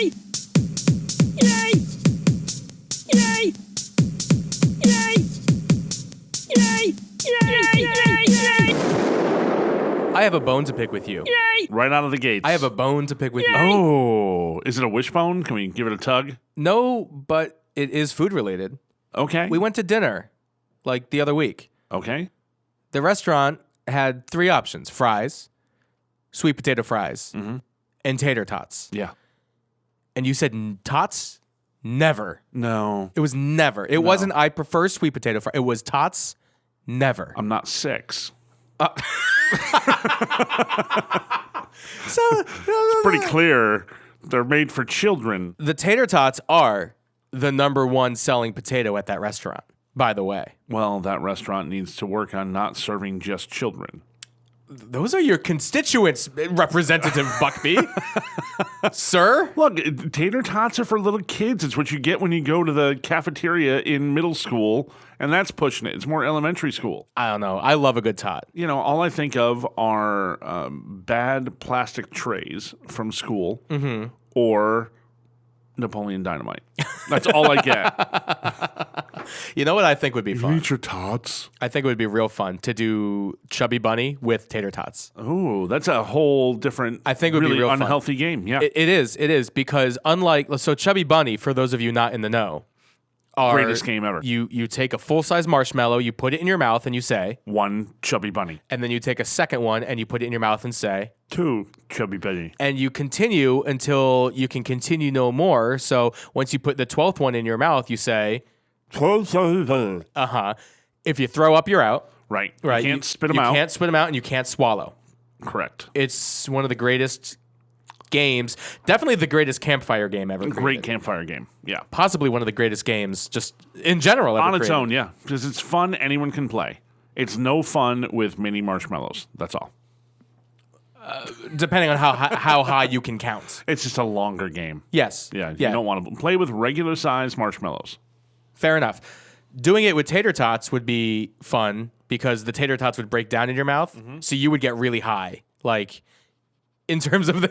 Yay! Yay! Yay! Yay! Yay! Yay! Yay! Yay! I have a bone to pick with you. Yay! Right out of the gates. I have a bone to pick with you. Oh, is it a wishbone? Can we give it a tug? No, but it is food related. Okay. We went to dinner like the other week. Okay. The restaurant had 3 options: fries, sweet potato fries, and tater tots. Yeah. And you said tots? Never. No, It was never. It wasn't I prefer sweet potato fries. It was tots? Never. I'm not 6. So It's pretty clear they're made for children. the tater tots are the #1 selling potato at that restaurant, by the way. Well, that restaurant needs to work on not serving just children. Those are your constituents, Representative Buckby. Sir? Look, tater tots are for little kids. It's what you get when you go to the cafeteria in middle school, and that's pushing it. It's more elementary school. I don't know. I love a good tot. You know, all I think of are bad plastic trays from school or Napoleon Dynamite. That's all I get. You know what I think would be fun? Eat your tots. I think it would be real fun to do Chubby Bunny with tater tots. Oh, that's a whole different, I think it would be really real fun. unhealthy game. Yeah. It is because so Chubby Bunny, for those of you not in the know, Greatest game ever. You take a full-size marshmallow, you put it in your mouth and you say, One chubby bunny. and then you take a second one and you put it in your mouth and say, 2 chubby bunny. and you continue until you can continue no more. So once you put the 12th one in your mouth, you say, if you throw up, you're out. Right. Right. You can't spit them You out. can't spit them out and you can't swallow. Correct. It's one of the greatest games. Definitely the greatest campfire game ever created. Great campfire game. Yeah. Possibly one of the greatest games just in general ever On its created. own, yeah. Because it's fun, anyone can play. It's no fun with mini marshmallows. That's all. Depending on how high you can count. It's just a longer game. Yes. Yeah. You don't want to play with regular size marshmallows. Fair enough. Doing it with tater tots would be fun because the tater tots would break down in your mouth, so you would get really high. Like, in terms of the...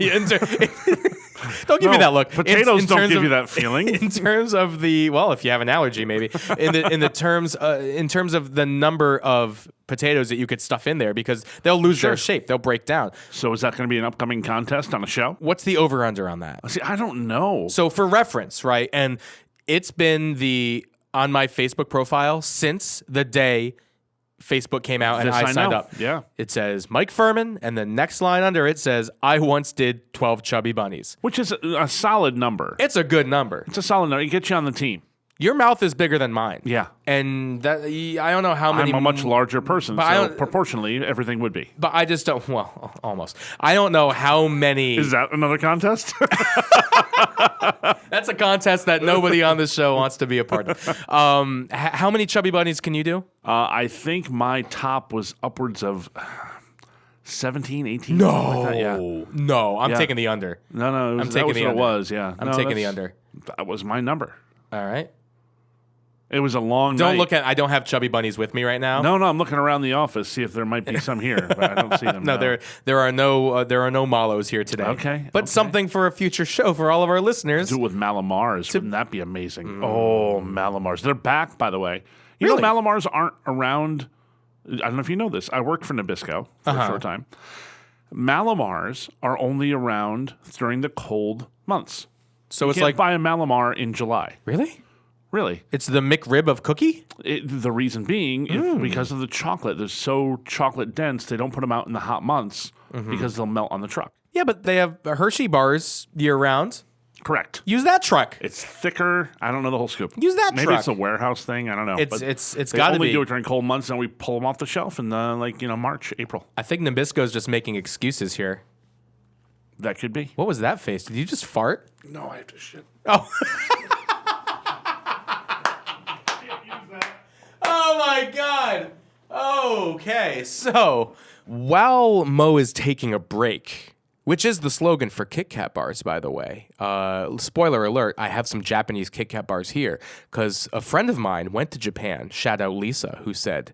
don't give me that look. Potatoes In don't terms give of- you that feeling. In terms of the... Well, if you have an allergy, maybe. In terms of the number of potatoes that you could stuff in there because they'll lose their shape. They'll break down. So is that going to be an upcoming contest on a show? What's the over-under on that? See, I don't know. So for reference, right? And it's been on my Facebook profile since the day Facebook came out and This I I signed know. up. Yeah. It says Myke Furman, and the next line under it says, I once did 12 chubby bunnies. Which is a solid number. It's a good number. It's a solid number. It gets you on the team. Your mouth is bigger than mine. Yeah. And that I don't know how many... I'm a much larger person, But I so don't- proportionally, everything would be. But I just don't... Well, almost. I don't know how many... Is that another contest? That's a contest that nobody on this show wants to be a part of. How many chubby bunnies can you do? I think my top was upwards of 17, 18. something like that. Yeah. No, I'm Yeah. taking the under. No, I'm that taking was the what under. it was, yeah. I'm taking the under. That was my number. All right. It was a long Don't night. look at... I don't have chubby bunnies with me right now. No, I'm looking around the office, see if there might be some here, but I don't see them. No, there are no mallows here today. Okay, But okay. something for a future show for all of our listeners. Do it with Malamars. Wouldn't that be amazing? Oh, Malamars. They're back, by the way. You Really? know Malamars aren't around. I don't know if you know this. I worked for Nabisco for a short time. Malamars are only around during the cold months. So You it's can't like... buy a Malamar in July. Really? Really. It's the McRib of cookie? The reason being is because of the chocolate. They're so chocolate dense, they don't put them out in the hot months because they'll melt on the truck. Yeah, but they have Hershey bars year round. Correct. Use that truck. It's thicker. I don't know the whole scoop. Use that Maybe truck. it's a warehouse thing. I don't know. It's But it's they got to only be. do it during cold months, and we pull them off the shelf in March, April. I think Nabisco's just making excuses here. That could be. What was that face? Did you just fart? No, I have to shit. Oh. Oh my God. Okay, so while Mo is taking a break, which is the slogan for Kit Kat bars, by the way. Spoiler alert, I have some Japanese Kit Kat bars here because a friend of mine went to Japan, shout out Lisa, who said,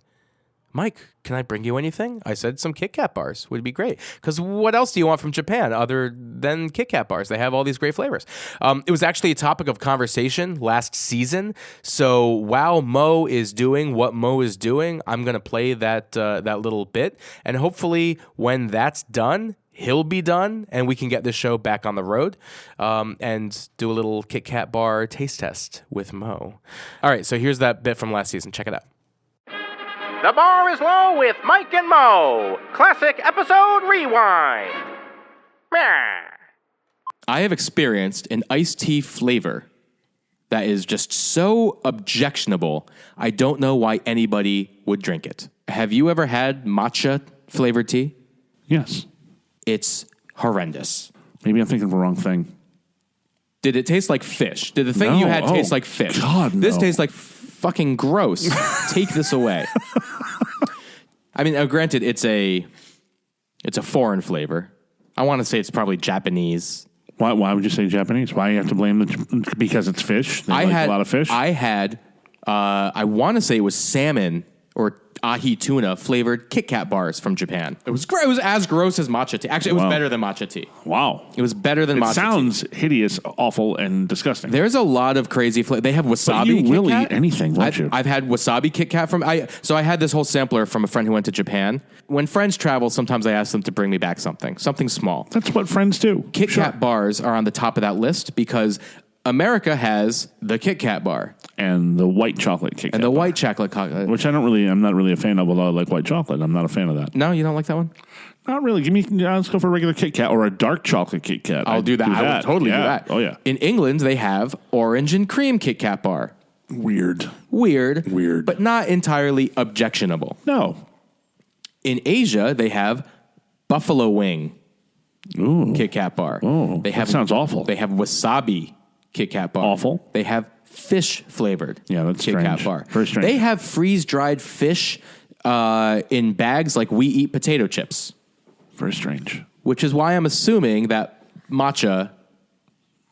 Myke, can I bring you anything? I said some Kit Kat bars would be great. Because what else do you want from Japan other than Kit Kat bars? They have all these great flavors. It was actually a topic of conversation last season. So while Mo is doing what Mo is doing, I'm going to play that little bit. And hopefully when that's done, he'll be done and we can get this show back on the road and do a little Kit Kat bar taste test with Mo. All right, so here's that bit from last season. Check it out. The bar is low with Myke and Mo. Classic episode rewind. Meh. I have experienced an iced tea flavor that is just so objectionable, I don't know why anybody would drink it. Have you ever had matcha flavored tea? Yes. It's horrendous. Maybe I'm thinking of the wrong thing. Did it taste like fish? Did the thing you had taste like fish? God, no. This tastes like fucking gross. Take this away. I mean, granted, it's a foreign flavor. I want to say it's probably Japanese. Why would you say Japanese? Why you have to blame because it's fish? They like a lot of fish? I had, I want to say it was salmon or ahi tuna flavored Kit Kat bars from Japan. It was great. It was as gross as matcha tea. Actually, it was better than matcha tea. Wow. It was better than matcha tea. It sounds hideous, awful, and disgusting. There's a lot of crazy flavors. They have wasabi But you Kit will Kat. eat anything, won't you? I've had wasabi Kit Kat so I had this whole sampler from a friend who went to Japan. When friends travel, sometimes I ask them to bring me back something small. That's what friends do. Kit Kat bars are on the top of that list because America has the Kit Kat bar. And the white chocolate Kit Kat And the bar, white chocolate. which I'm not really a fan of, although I like white chocolate. I'm not a fan of that. No, you don't like that one? Not really. Let's go for a regular Kit Kat or a dark chocolate Kit Kat. I'll do that. I would totally do that. Oh, yeah. In England, they have orange and cream Kit Kat bar. Weird. But not entirely objectionable. No. In Asia, they have buffalo wing Kit Kat bar. Oh, that sounds awful. They have wasabi Kit Kat bar. Awful. They have fish flavored that's Kit Kat strange. bar. Very strange. They have freeze dried fish in bags like we eat potato chips. Very strange. Which is why I'm assuming that matcha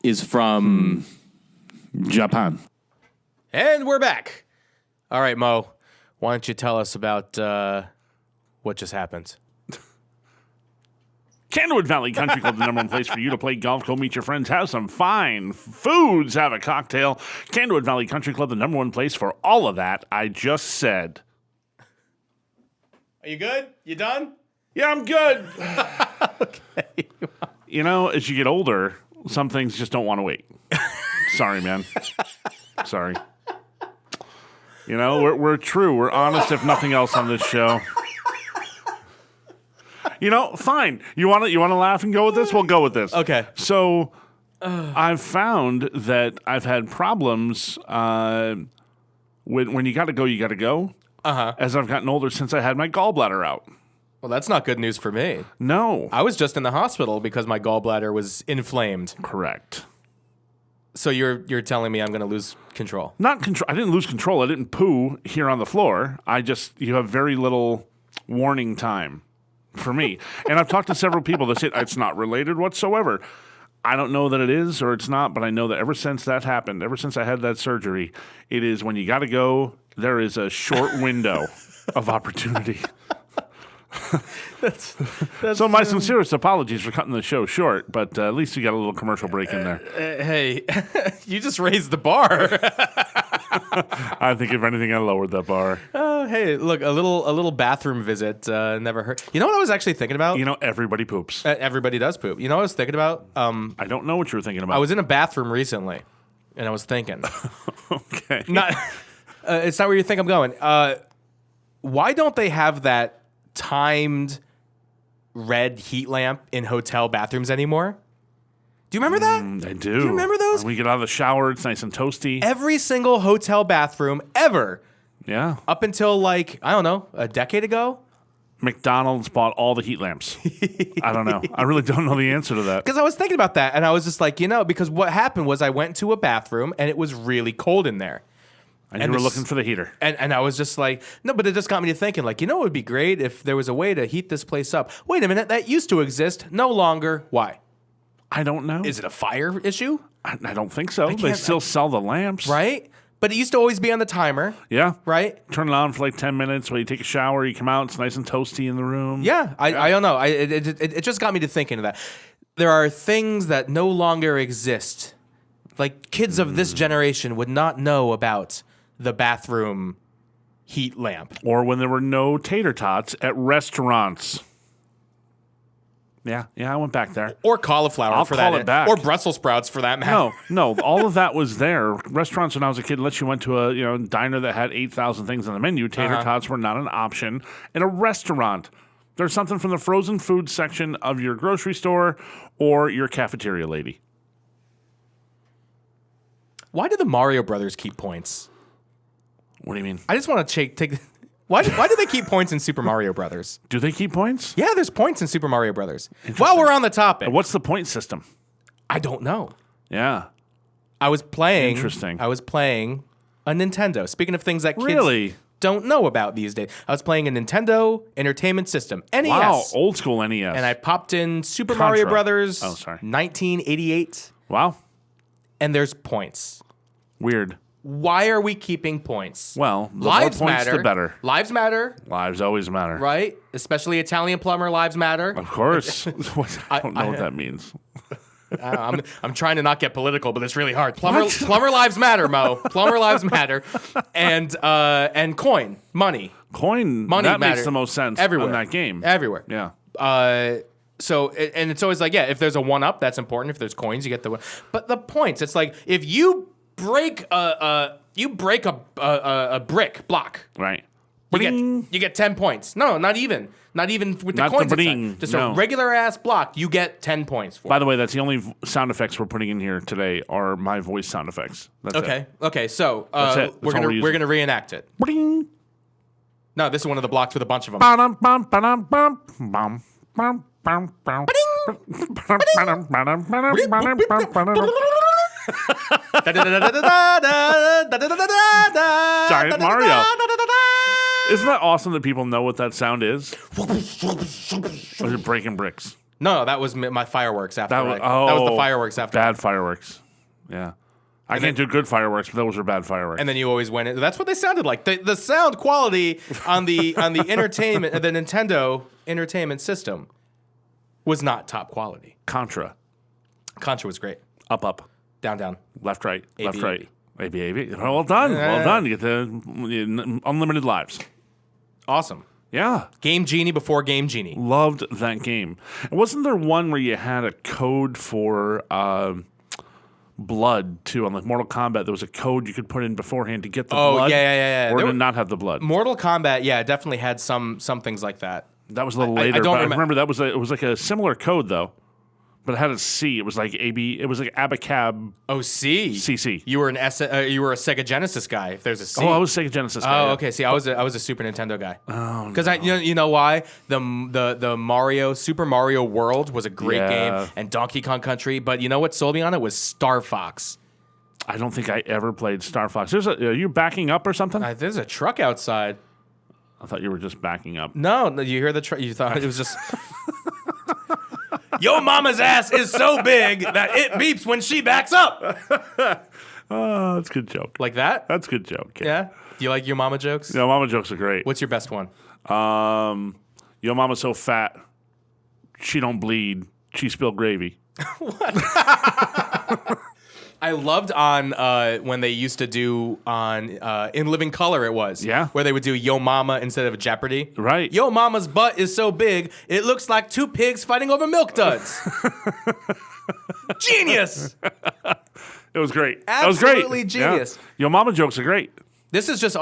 is from Japan. And we're back. All right, Mo, why don't you tell us about what just happened? Candlewood Valley Country Club, the number one place for you to play golf, go meet your friends, have some fine foods, have a cocktail. Candlewood Valley Country Club, the number one place for all of that I just said. Are you good? You done? Yeah, I'm good. Okay. You know, as you get older, some things just don't want to wait. Sorry, man. Sorry. You know, we're true. We're honest, if nothing else, on this show. You know, fine. You want to laugh and go with this? We'll go with this. Okay. So, I've found that I've had problems when you got to go, you got to go. As I've gotten older, since I had my gallbladder out. Well, that's not good news for me. No. I was just in the hospital because my gallbladder was inflamed. Correct. So you're telling me I'm going to lose control? Not control. I didn't lose control. I didn't poo here on the floor. You have very little warning time for me. And I've talked to several people that say it's not related whatsoever. I don't know that it is or it's not, but I know that ever since that happened, ever since I had that surgery, it is when you got to go, there is a short window of opportunity. So my sincerest apologies for cutting the show short, but at least we got a little commercial break in there. Hey, you just raised the bar. I think if anything, I lowered that bar. Hey, look, a little bathroom visit never hurt. You know what I was actually thinking about? You know, everybody poops. Everybody does poop. You know what I was thinking about? I don't know what you were thinking about. I was in a bathroom recently, and I was thinking. Okay. It's not where you think I'm going. Why don't they have that timed red heat lamp in hotel bathrooms anymore? Do you remember that? I do. Do you remember those? When we get out of the shower, it's nice and toasty. Every single hotel bathroom ever. Yeah. Up until I don't know, a decade ago. McDonald's bought all the heat lamps. I don't know. I really don't know the answer to that. Because I was thinking about that, and I was just like, because what happened was I went to a bathroom, and it was really cold in there. And you were looking for the heater. And I was just like, no, but it just got me to thinking, it would be great if there was a way to heat this place up. Wait a minute, that used to exist, no longer. Why? I don't know. Is it a fire issue? I don't think so. They still sell the lamps. Right? But it used to always be on the timer, Yeah. right? Turn it on for like 10 minutes while you take a shower. You come out, it's nice and toasty in the room. Yeah, I don't know. It just got me to thinking of that. There are things that no longer exist. Like kids of this generation would not know about the bathroom heat lamp. Or when there were no tater tots at restaurants. Yeah, I went back there. Or cauliflower I'll for call that. it back. Or Brussels sprouts for that matter. No, all of that was there. Restaurants when I was a kid, unless you went to a diner that had 8,000 things on the menu, tater tots were not an option. In a restaurant, there's something from the frozen food section of your grocery store or your cafeteria lady. Why do the Mario Brothers keep points? What do you mean? I just want to take. Why do they keep points in Super Mario Brothers? Do they keep points? Yeah, there's points in Super Mario Brothers. While we're on the topic, What's the point system? I don't know. Yeah. I was playing. Interesting. I was playing a Nintendo. Speaking of things that kids Really? don't know about these days, I was playing a Nintendo Entertainment System, NES. Wow, old school NES. And I popped in Super Contra. Mario Brothers. Oh, sorry. 1988, Wow. and there's points. Weird. Why are we keeping points? Well, the lives more points, matter. the better. Lives matter, Lives always matter. right? Especially Italian plumber lives matter. Of course. I don't know what that means. I'm trying to not get political, but it's really hard. Plumber lives matter, Mo. Plumber lives matter, and coin money Money that matter. makes the most sense Everywhere. in that game. everywhere. Yeah. So and it's always like, yeah, if there's a 1-up, that's important. If there's coins, you get the one. But the points, it's like if you break a brick block, Right. you get 10 points. No, not even with the Not the coins. bling, inside. Just no. a regular ass block, you get 10 points for. By the way, that's the only sound effects we're putting in here today are my voice sound effects. That's Okay. Okay. So That's it. we're That's all we're gonna using. reenact it. Bling. No, this is one of the blocks with a bunch of them. Ba-dum, bum, ba-dum, bum, bum, bum, bum, bum. Ba-dum, ba-dum, ba-dum, ba-dum, ba-dum, ba-dum. Giant Mario. Isn't that awesome that people know what that sound is? Or is it breaking bricks? No, that was my fireworks after. That was, that was the fireworks after. Bad fireworks. Yeah. I can't do good fireworks, but those were bad fireworks. And then you always went in. That's what they sounded like. The sound quality on the entertainment, the Nintendo Entertainment System, was not top quality. Contra. Contra was great. Up. Down, down. Left, right. AB. Left, right. AB. Well done. Well done. You get the unlimited lives. Awesome. Yeah. Game Genie before Game Genie. Loved that game. And wasn't there one where you had a code for blood, too? On like Mortal Kombat, there was a code you could put in beforehand to get the blood. Yeah. Or There to were- not have the blood. Mortal Kombat, yeah, definitely had some things like that. That was a little I later. don't but I remem- remember that was it was like a similar code, though. But it had a C. It was like AB. It was like Abacab. Oh, C. CC. You were you were a Sega Genesis guy. If there's a C. Oh, I was Sega Genesis. guy, Oh, yeah. okay. See, I was a Super Nintendo guy. Oh, because you know why the Mario Super Mario World was a great Yeah. game and Donkey Kong Country, but you know what sold me on it was Star Fox. I don't think I ever played Star Fox. Are you backing up or something? There's a truck outside. I thought you were just backing up. No, you hear the truck? You thought it was just. Yo, mama's ass is so big that it beeps when she backs up. Oh, that's a good joke. Like that? That's a good joke. Kid. Yeah. Do you like your mama jokes? No, mama jokes are great. What's your best one? Yo, mama's so fat, she don't bleed. She spilled gravy. I loved on when they used to do on In Living Color. It was where they would do Yo Mama instead of Jeopardy. Right. Yo Mama's butt is so big it looks like two pigs fighting over milk duds. Genius. It was great. Absolutely that was great. genius. Yeah. Yo, mama jokes are great. This is just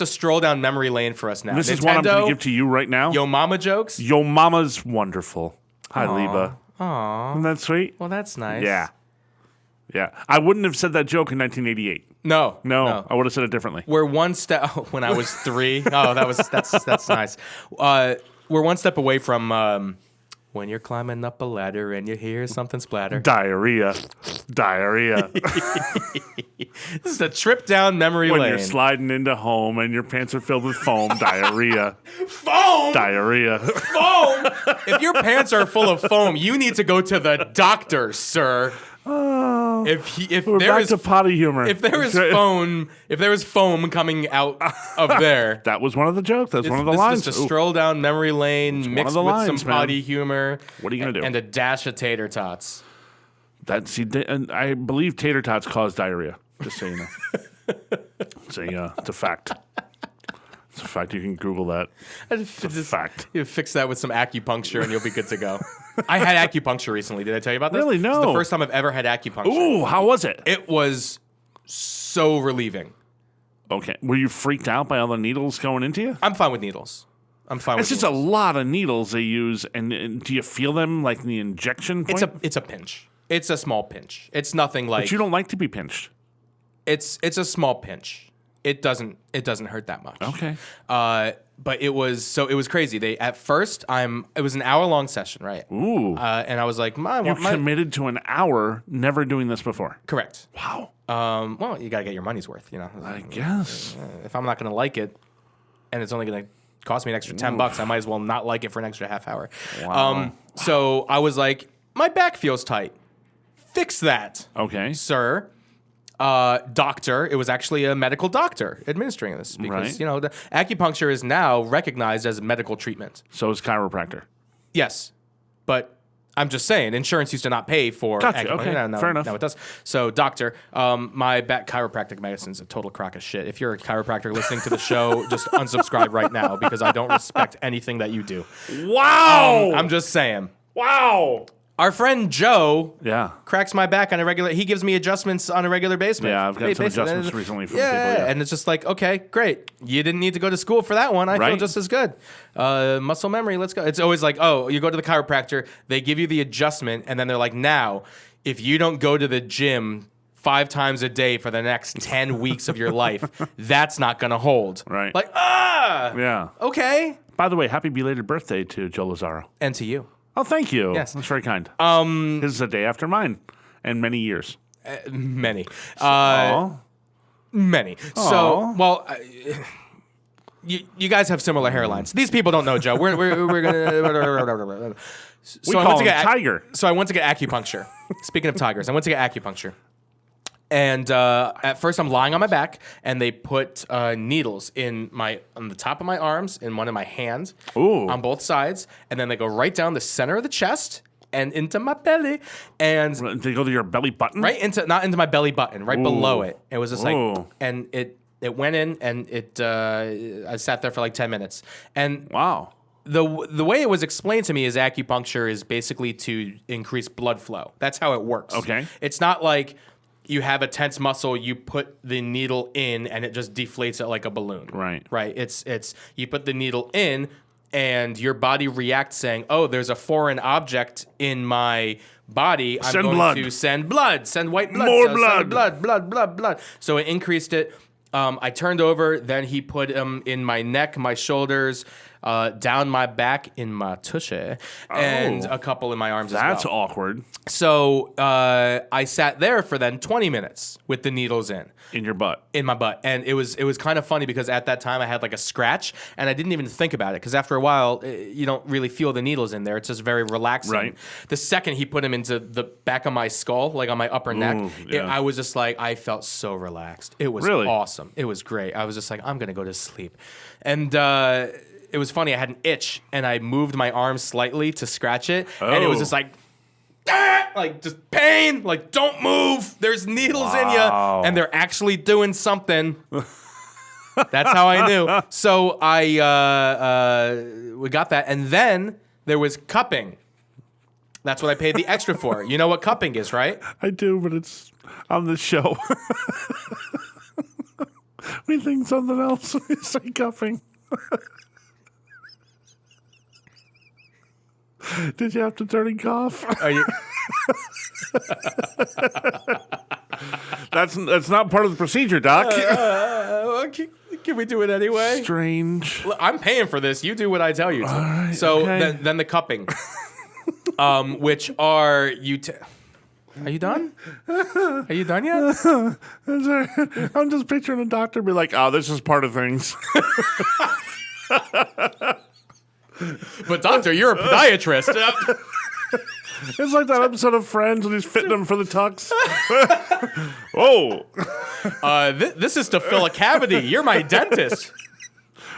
a stroll down memory lane for us now. This is Nintendo, one I'm going to give to you right now. Yo Mama jokes. Yo, mama's wonderful. Hi, Liba. Aww. Isn't that sweet? Well, that's nice. Yeah. Yeah. I wouldn't have said that joke in 1988. No. I would have said it differently. We're one step when I was 3. Oh, that's nice. We're one step away from when you're climbing up a ladder and you hear something splatter. Diarrhea. This is a trip down memory When lane. you're sliding into home and your pants are filled with foam. Diarrhea. Foam. Diarrhea. Foam. If your pants are full of foam, you need to go to the doctor, sir. Oh, if We're there back is to potty humor. if there is foam coming out of there. That was one of the jokes. That's one of the this lines. is just a Ooh, stroll down memory lane one mixed of the with lines, some man. potty humor. What are you gonna do? And a dash of tater tots. and I believe tater tots cause diarrhea. Just so you know. It's a fact. It's a fact. You can Google that. It's a fact. You fix that with some acupuncture and you'll be good to go. I had acupuncture recently. Did I tell you about this? Really? No. It's the first time I've ever had acupuncture. Ooh, how was it? It was so relieving. Okay. Were you freaked out by all the needles going into you? I'm fine with needles. I'm fine It's with just needles. a lot of needles they use, and do you feel them like in the injection point? It's a pinch. It's a small pinch. It's nothing like But you don't like to be pinched. it's a small pinch. It doesn't hurt that much. Okay. But it was crazy. It was an hour-long session, right? Ooh. And I was like, You committed to an hour, never doing this before. correct. Wow. Well, you got to get your money's worth, you know. I guess. If I'm not going to like it and it's only going to cost me an extra $10, I might as well not like it for an extra half hour. Wow. So I was like, my back feels tight. Fix that, Okay. sir. Doctor. It was actually a medical doctor administering this because, Right. you know, the acupuncture is now recognized as medical treatment. So is chiropractor. Yes. But I'm just saying, insurance used to not pay for Gotcha, acupuncture. okay, Now fair enough. Now it does. So, doctor, my back chiropractic medicine is a total crock of shit. If you're a chiropractor listening to the show, just unsubscribe right now because I don't respect anything that you do. Wow. I'm just saying. wow. Our friend Joe Yeah. cracks my back on a regular. He gives me adjustments on a regular basis. Yeah, I've got some Basis. adjustments recently from people, yeah. And it's just like, okay, great. You didn't need to go to school for that one. I feel Right. just as good. Muscle memory, let's go. It's always like, oh, you go to the chiropractor, they give you the adjustment, and then they're like, now, if you don't go to the gym 5 times a day for the next 10 weeks of your life, that's not going to hold. Right. Like, Yeah. okay. By the way, happy belated birthday to Joe Lazaro. And to you. Oh, thank you. Yes. That's very kind. His is a day after mine, and many years. Many. Aw. Many. So, well, you guys have similar hairlines. These people don't know, Joe. We're gonna. We call him Tiger. So I went to get acupuncture. Speaking of tigers, I went to get acupuncture. And at first, I'm lying on my back, and they put needles on the top of my arms, in one of my hands, Ooh. on both sides, and then they go right down the center of the chest and into my belly, and They go to your belly button? right into not into my belly button, right below it. It was just like, Ooh. and it went in, and I sat there for like 10 minutes, and Wow. the way it was explained to me is acupuncture is basically to increase blood flow. That's how it works. Okay. It's not like you have a tense muscle, you put the needle in, and it just deflates it like a balloon. Right. Right. It's you put the needle in, and your body reacts saying, "Oh, there's a foreign object in my body. I'm Send going blood. to send blood, send white blood, More cells, send blood. So it increased it. I turned over. Then he put them in my neck, my shoulders, down my back, in my tushy, and a couple in my arms That's as well. awkward. So I sat there for then 20 minutes with the needles In your butt. in my butt, and it was kind of funny because at that time I had like a scratch, and I didn't even think about it because after a while you don't really feel the needles in there. It's just very relaxing. Right. The second he put them into the back of my skull, like on my upper neck, yeah. I was just like, I felt so relaxed. It was Really? awesome. It was great. I was just like, I'm gonna go to sleep, and it was funny. I had an itch, and I moved my arm slightly to scratch it, and it was Oh. just like. Like just pain, like don't move. There's needles in you, Wow. and they're actually doing something. That's how I knew. So we got that, and then there was cupping. That's what I paid the extra for. You know what cupping is, right? I do, but it's on the show. We think something else. We say cuffing. Did you have to turn and cough? Are you? That's not part of the procedure, Doc. Can we do it anyway? Strange. Look, I'm paying for this. You do what I tell you to. right, So okay. then the cupping, which are you? Are you done? Are you done yet? I'm just picturing a doctor be like, "Oh, this is part of things." But doctor, you're a podiatrist. It's like that episode of Friends when he's fitting them for the tux. Oh, This is to fill a cavity. You're my dentist.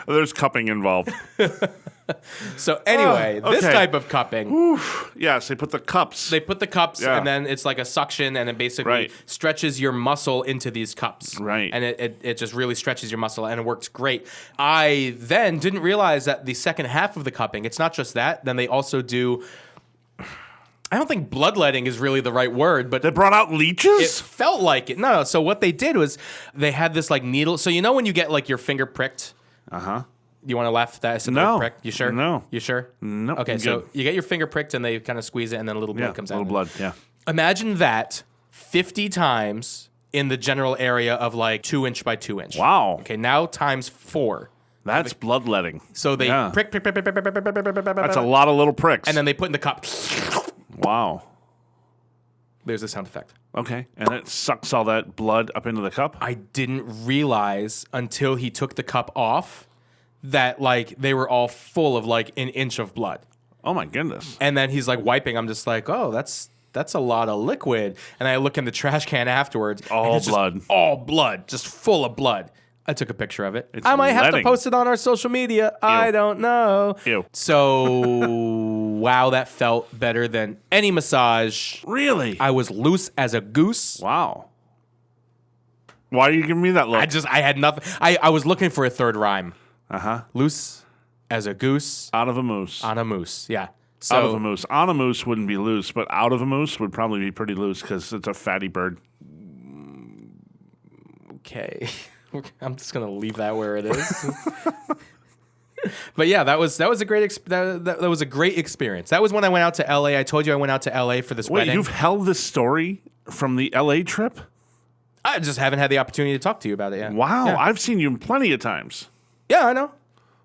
there's cupping involved. So anyway, this okay. type of cupping, Yes, they put the cups. they put the cups Yeah. and then it's like a suction and it basically Right. stretches your muscle into these cups. Right. And it just really stretches your muscle and it works great. I then didn't realize that the second half of the cupping, it's not just that. Then they also do, I don't think bloodletting is really the right word, but They brought out it leeches? felt like it. No. So what they did was they had this like needle. So you know when you get like your finger pricked? Uh-huh. You want to laugh at that? I said the No. word prick. You sure? No. You sure? No, Okay, I'm so good. you get your finger pricked and they kind of squeeze it and then a little blood Yeah, comes a little out. blood, yeah. Imagine that 50 times in the general area of like 2 inch by 2 inch. Wow. Okay, now times 4. That's bloodletting. So they Yeah. prick. That's a lot of little pricks. And then they put in the cup. Wow. There's the sound effect. Okay. And it sucks all that blood up into the cup? I didn't realize until he took the cup off that like they were all full of like an inch of blood. Oh, my goodness. And then he's like wiping. I'm just like, oh, that's a lot of liquid. And I look in the trash can afterwards. and All it's just blood. all blood, just full of blood. I took a picture of it. It's I might have to letting. post it on our social media. I don't know. Ew. So, wow, that felt better than any massage. Really? I was loose as a goose. Wow. Why are you giving me that look? I had nothing. I was looking for a third rhyme. Uh-huh. Loose as a goose Out of a moose. on a moose. Yeah. So, Out of a moose. On a moose wouldn't be loose, but out of a moose would probably be pretty loose because it's a fatty bird. okay. I'm just gonna leave that where it is. But yeah, that was a great that was a great experience. That was when I went out to LA. I told you I went out to LA for this Wait, wedding. you've held this story from the LA trip? I just haven't had the opportunity to talk to you about it yet. Wow. Yeah, I've seen you plenty of times. yeah I know.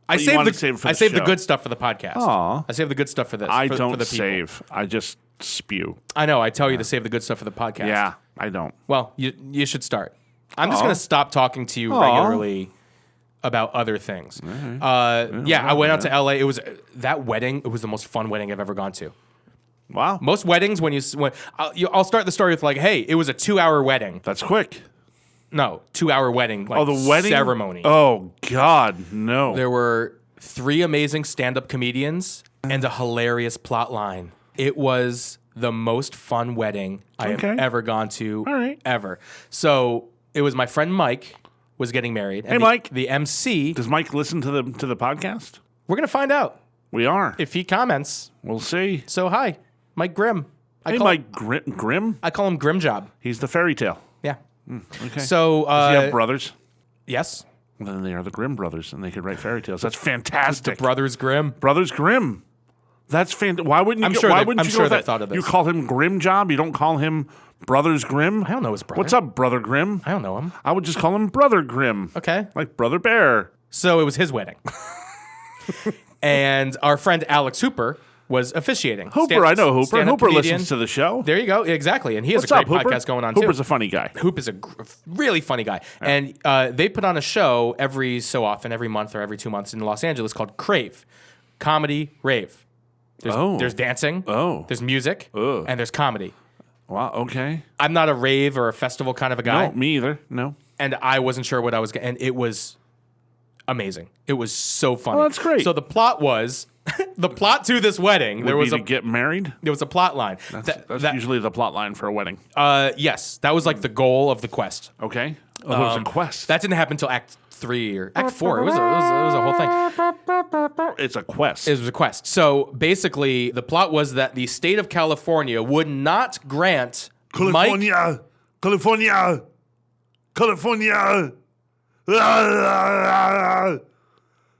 I you saved wanted to save it for I the saved the show. good stuff for the podcast. Aw. I saved the good stuff for this. I for don't the people. save. I just spew. I know. I tell you to save the good stuff for the podcast. Yeah, I don't. Well, you should start. I'm just gonna stop talking to you regularly about other things. I went out to LA. It was that wedding. It was the most fun wedding I've ever gone to. Wow. Most weddings, I'll start the story with like, hey, it was a 2-hour wedding. That's quick. No, 2-hour wedding. Like, Oh, the wedding ceremony. Oh God, no. There were 3 amazing stand-up comedians and a hilarious plot line. It was the most fun wedding I have Okay. ever gone to. All right. Ever. So it was my friend Myke was getting married. Hey, Myke. The MC. Does Mike listen to the podcast? We're gonna find out We are. if he comments. We'll see. So hi, Mike Grimm. Hey, Mike Grimm. I call him Grim Job. He's the fairy tale. Yeah. Okay. So Does he have brothers? yes, Well, then they are the Grimm brothers, and they could write fairy tales. That's fantastic. Brothers Grimm. Brothers Grimm. That's fantastic. Why wouldn't you? I'm sure why they've- wouldn't I'm you sure go with they've that? thought of this. You call him Grim Job. You don't call him Brothers Grimm. I don't know his brother. What's up, Brother Grimm? I don't know him. I would just call him Brother Grimm. Okay. Like Brother Bear. So it was his wedding. And our friend Alex Hooper was officiating. Hooper, I know Hooper. stand-up Hooper comedian. listens to the show. There you go. Exactly. And he has What's a great up, Hooper? podcast going on Hooper's too. a funny guy. Hoop is a really funny guy. And they put on a show every so often, every month or every 2 months in Los Angeles called Crave. Comedy Rave. There's dancing. Oh. There's music. Ugh. And there's comedy. Wow. Okay. I'm not a rave or a festival kind of a guy. No, me either. No. And I wasn't sure what I was getting. And it was amazing. It was so funny. Oh, that's great. So the plot was, the plot to this wedding, there Would was be a to get married. there was a plot line. That's usually the plot line for a wedding. Yes, that was like the goal of the quest. Okay. Oh, there was a quest. That didn't happen until Act 3 or Act 4. It was a whole thing. It's a quest. It was a quest. So basically, the plot was that the state of California would not grant Mike. California.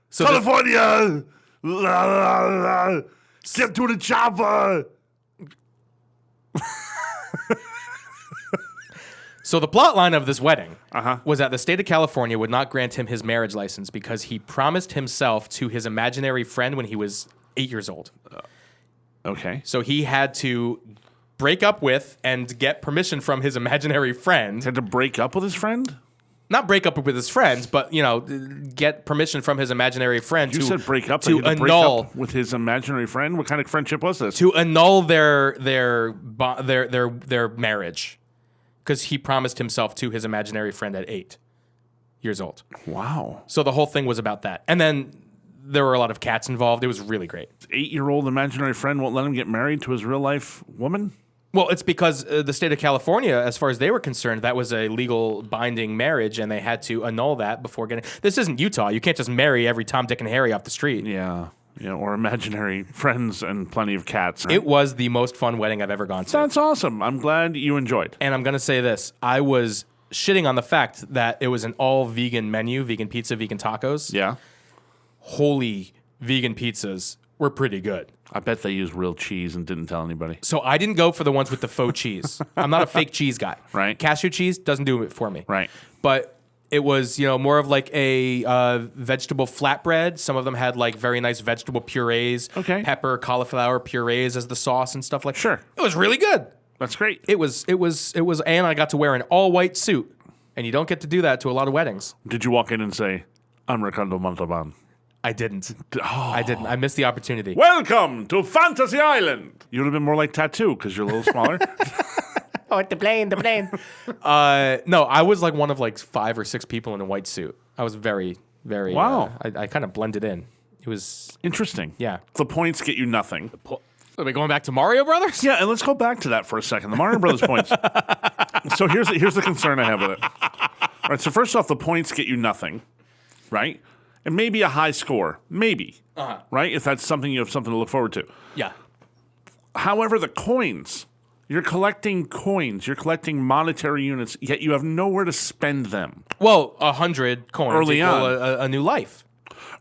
So the, California. Get to the chopper. so the plot line of this wedding Uh-huh. was that the state of California would not grant him his marriage license because he promised himself to his imaginary friend when he was 8 years old. Okay. So he had to break up with and get permission from his imaginary friend. Had to break up with his friend? not break up with his friends, but get permission from his imaginary friend You said break up. to He had to annul break up with his imaginary friend. What kind of friendship was this? to annul their marriage, because he promised himself to his imaginary friend at 8 years old. Wow. So the whole thing was about that, and then there were a lot of cats involved. It was really great. 8-year-old imaginary friend won't let him get married to his real life woman? Well, it's because the state of California, as far as they were concerned, that was a legal binding marriage, and they had to annul that before getting. This isn't Utah. You can't just marry every Tom, Dick, and Harry off the street. Yeah. Or imaginary friends and plenty of cats. It was the most fun wedding I've ever gone to. That's awesome. I'm glad you enjoyed. And I'm going to say this. I was shitting on the fact that it was an all-vegan menu, vegan pizza, vegan tacos. Yeah. Holy vegan pizzas were pretty good. I bet they used real cheese and didn't tell anybody. So I didn't go for the ones with the faux cheese. I'm not a fake cheese guy. Right. Cashew cheese doesn't do it for me. Right. But it was, more of like a vegetable flatbread. Some of them had like very nice vegetable purees. Okay. Pepper, cauliflower purees as the sauce and stuff like that. Sure. It was really good. That's great. It was, and I got to wear an all-white suit. And you don't get to do that to a lot of weddings. Did you walk in and say, I'm Ricardo Montalban? I didn't. Oh. I didn't. I missed the opportunity. Welcome to Fantasy Island. You would have been more like Tattoo because you're a little smaller. Oh, the plane. No, I was like one of like 5 or 6 people in a white suit. I was very, very. Wow. I kind of blended in. It was. Interesting. Yeah. The points get you nothing. Are we going back to Mario Brothers? Yeah, and let's go back to that for a second. The Mario Brothers points. So here's the concern I have with it. All right, so first off, the points get you nothing, right? And maybe a high score, maybe, right? If that's something you have something to look forward to. Yeah. However, the coins, you're collecting coins, you're collecting monetary units, yet you have nowhere to spend them. Well, 100 coins Early equal on. a new life.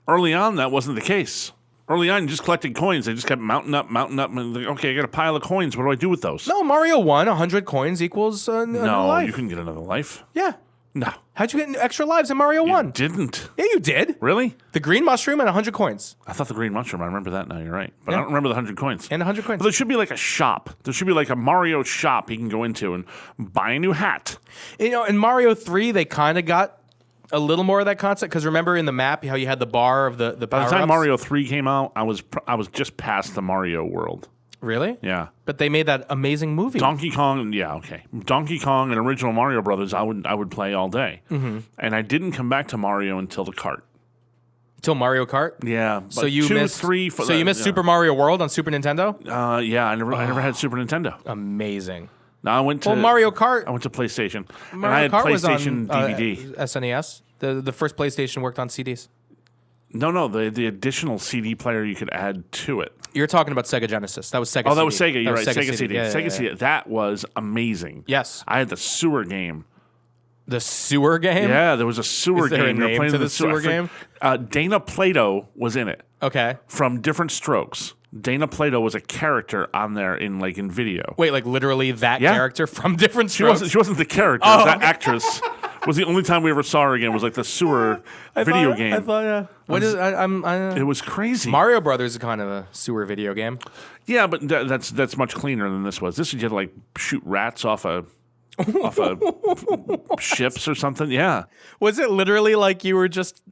Early on, that wasn't the case. Early on, you just collected coins. They just kept mounting up. And like, okay, I got a pile of coins. What do I do with those? No, Mario 1, 100 coins equals a new life. You couldn't get another life. Yeah. No. How'd you get extra lives in Mario 1? Didn't. Yeah, you did. Really? The green mushroom and 100 coins. I thought the green mushroom. I remember that now. You're right. But Yeah. I don't remember the 100 coins. And 100 coins. But there should be like a shop. There should be like a Mario shop he can go into and buy a new hat. In Mario 3, they kind of got a little more of that concept, because remember in the map how you had the bar of the By the power-ups? time Mario 3 came out, I was just past the Mario world. Really? Yeah. But they made that amazing movie. Donkey Kong, yeah, okay. Donkey Kong and original Mario Brothers, I would play all day. Mm-hmm. And I didn't come back to Mario until the kart. Till Mario Kart? Yeah. So but you 2, missed 3, So you missed Super Mario World on Super Nintendo? Yeah, I never had Super Nintendo. Amazing. Now I went to Mario Kart. I went to PlayStation. And Mario I had Kart PlayStation was on DVD. SNES. The first PlayStation worked on CDs. No, the additional CD player you could add to it. You're talking about Sega Genesis. That was Sega. Oh, that CD. was Sega. You're right. Sega CD. Yeah, Sega yeah, CD. yeah. That was amazing. Yes. I had the sewer game. The sewer game? Yeah, there was a sewer Is there a game. You were name playing to in the sewer game? Dana Plato was in it Okay. from Different Strokes. Dana Plato was a character on there in video. Wait, like literally that Yeah. character from Different She Strokes? wasn't the character. Oh, that okay. actress was the only time we ever saw her again. Was like the sewer video game. I thought, yeah. What is? It was crazy. Mario Brothers is kind of a sewer video game. Yeah, but that's much cleaner than this was. This you had to shoot rats off a ships or something. Yeah. Was it literally like you were just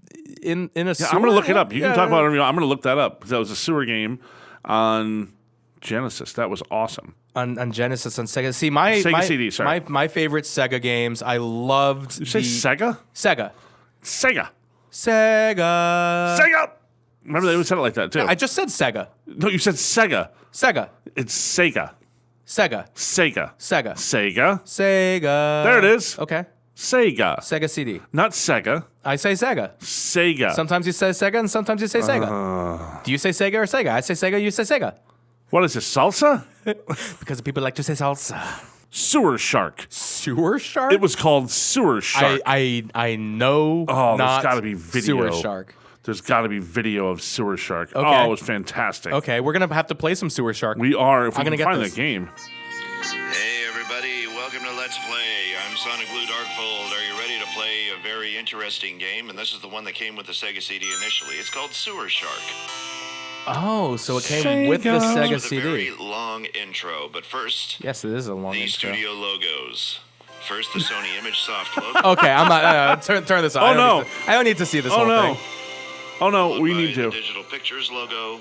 in a sewer? I'm gonna look it up. You can Yeah. talk about it. I'm gonna look that up because that was a sewer game on Genesis. That was awesome. On Genesis on Sega. See, my CD, sorry. my favorite Sega games. I loved. Did you say Sega? Sega. Sega. Sega. Remember they always said it like that too. I just said Sega. No, you said Sega. Sega. It's Sega. Sega. Sega. Sega. Sega. Sega. There it is. Okay. Sega. Sega CD. Not Sega. I say Sega. Sega. Sometimes you say Sega and sometimes you say Sega. Do you say Sega or Sega? I say Sega, you say Sega. What is this, salsa? Because people like to say salsa. Sewer Shark. Sewer Shark? It was called Sewer Shark. I know. Oh, not there's got to be video. Sewer Shark. There's got to be video of Sewer Shark. Okay. Oh, it was fantastic. Okay, we're gonna have to play some Sewer Shark. We are. If we I'm gonna can get find this. that game. Hey everybody, welcome to Let's Play. I'm Sonic Blue Darkfold. Are you ready to play a very interesting game? And this is the one that came with the Sega CD initially. It's called Sewer Shark. Oh, so it came with the Sega. Sega With a very CD. long intro, but first, Yes, it is a long the intro. studio logos. First, the Sony Image Soft logo. Okay, I'm not. Turn this off. Oh, I don't need to see this Oh whole no. thing. Oh no, followed we by need the to. Digital Pictures logo.